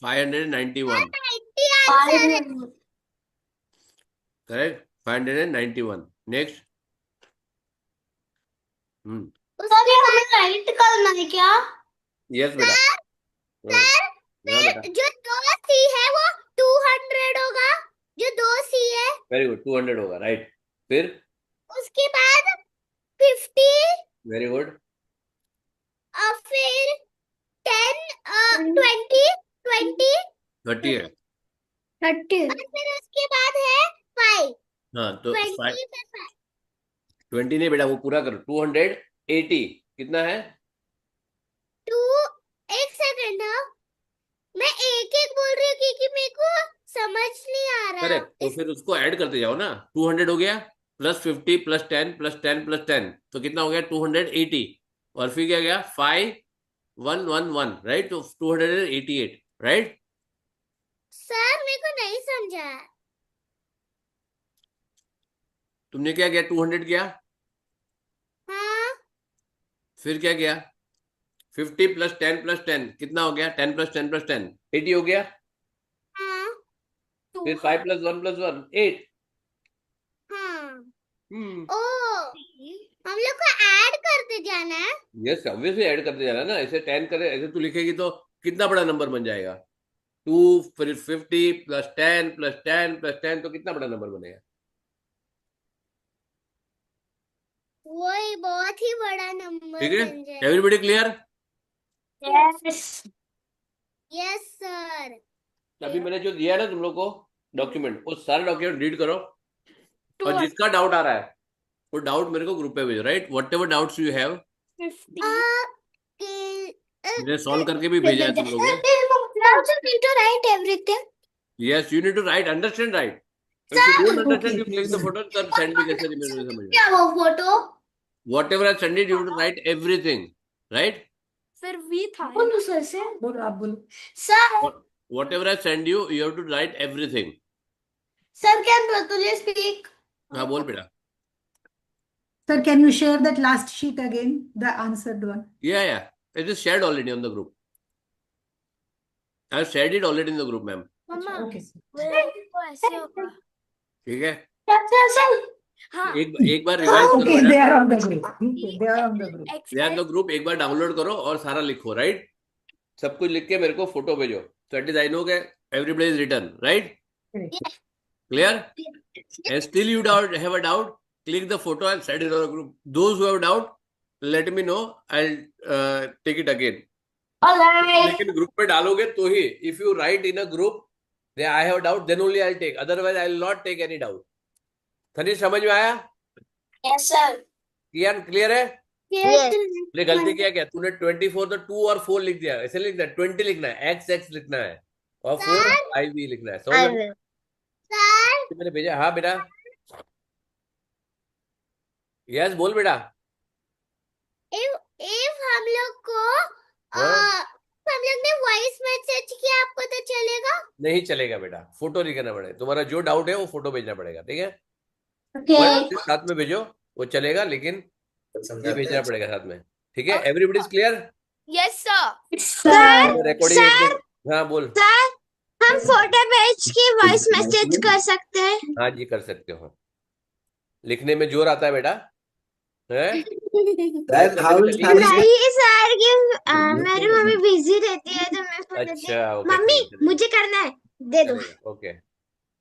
591, 1 correct? 591. Next, उसके बाद राइट करना है क्या? यस बेटा। हाँ बेटा, फिर जो 2C है वो 200 होगा, जो 2C है। वेरी गुड, 200 होगा, राइट। फिर उसके बाद 50 वेरी गुड, और फिर 10 20 30 है। 30 और फिर उसके बाद है 5 हाँ तो 20 पे 5। 20 नहीं बेटा, वो पूरा करो। 280 कितना है? एक सेकंड, हाँ मैं एक एक बोल रही हूँ क्योंकि मेरे को समझ नहीं आ रहा। करेक्ट, तो फिर उसको ऐड करते जाओ ना। 200 हो गया, +50 +10 +10 +10, तो कितना हो गया? 280। और फिर क्या गया? 5111, राइट? तो 288, राइट? सर मेरे को नहीं समझा। तुमने क्या किया? 200 किया, हाँ फिर क्या किया? 50 +10 +10 कितना हो गया? 10 + 10 + 10 80 हो गया। हाँ फिर 5 + 1 + 1 8। हाँ। हम्म, ओ हम लोग को ऐड करते जाना है। यस ऑब्वियसली ऐड करते जाना ना। ऐसे 10 करे, ऐसे तू लिखेगी तो कितना बड़ा नंबर बन जाएगा? 2 फिर 50 +10 +10 +10, तो कितना बड़ा नंबर बनेगा? वही बहुत ही बड़ा नंबर ठीक है, बन जाएगा। Everybody clear? Yes yes sir. अभी मैंने जो दिया है ना तुम लोग को डॉक्यूमेंट, वो सारे डॉक्यूमेंट रीड करो, और जिसका डाउट आ रहा है वो डाउट मेरे को ग्रुप पे भेजो, right? What ever doubts you have. मैंने सॉल्व करके भी भेजा है तुम लोग ने। Now just need to write everything. Yes, you need to write, understand, right. If you don't understand, you click the photo, तब सेंड भी कैसे रिमेल में समझ में। क्या वो photo? Whatever I send it, you to write everything, right? फिर वी था बोलो सर से। बोलो, आप बोलो। Sir whatever I send you, you have to write everything. Sir can Pratulya speak? हाँ बोल बेटा। Sir, can you share that last sheet again, the answered one? या it is shared already on the group. I have shared it already in the group, ma'am. मम्मा Okay, sir. वो ऐसे होगा। ठीक है, सर हाँ एक बार रिवाइज करो Okay, बेटा। they are on the group. Okay, they are on the group. ध्यान दो, ग्रुप एक बार डाउनलोड करो और सारा लिखो, राइट? सब कुछ लिख के मेरे को फोटो भेजो, so at least I know that everybody is written, right? Correct. Clear? And still you have a doubt, click the photo and send it on the group. Those who have doubt, let me know, I'll take it again. alright. लेकिन group पे डालोगे तो ही, if you write in a group that I have doubt, then only I'll take, otherwise I will not take any doubt. Tanish समझ में आया? Yes sir. Clear है? Yes. ये गलती क्या तूने 24 तो 2 और 4 लिख दिया, ऐसे लिखना है। 20 लिखना है, x लिखना है, और 4 IV लिखना है। समझ में? सर मैंने भेजा। हाँ बेटा, यस बोल बेटा। if हम लोग को हाँ? हम लोग ने वॉइस मैसेज किया आपको तो चलेगा? नहीं चलेगा बेटा, फोटो नहीं करना पड़ेगा। तुम्हारा जो डाउट है वो फोटो भेजना पड़ेगा, ठीक है? Okay. वो साथ में भेजो, वो चलेगा, लेकिन ये भेजना पड़ेगा साथ में, ठीक है? Everybody is clear? Yes sir. Sir recording. हाँ बोल। हम फोटो भेज के वॉइस मैसेज कर सकते हैं? हाँ जी कर सकते हो, लिखने में जोर आता है बेटा, है? नहीं सर कि मेरी मम्मी बिजी रहती है तो मैं फोटो अच्छा, ओके, मम्मी मुझे करना है, दे दो। ओके।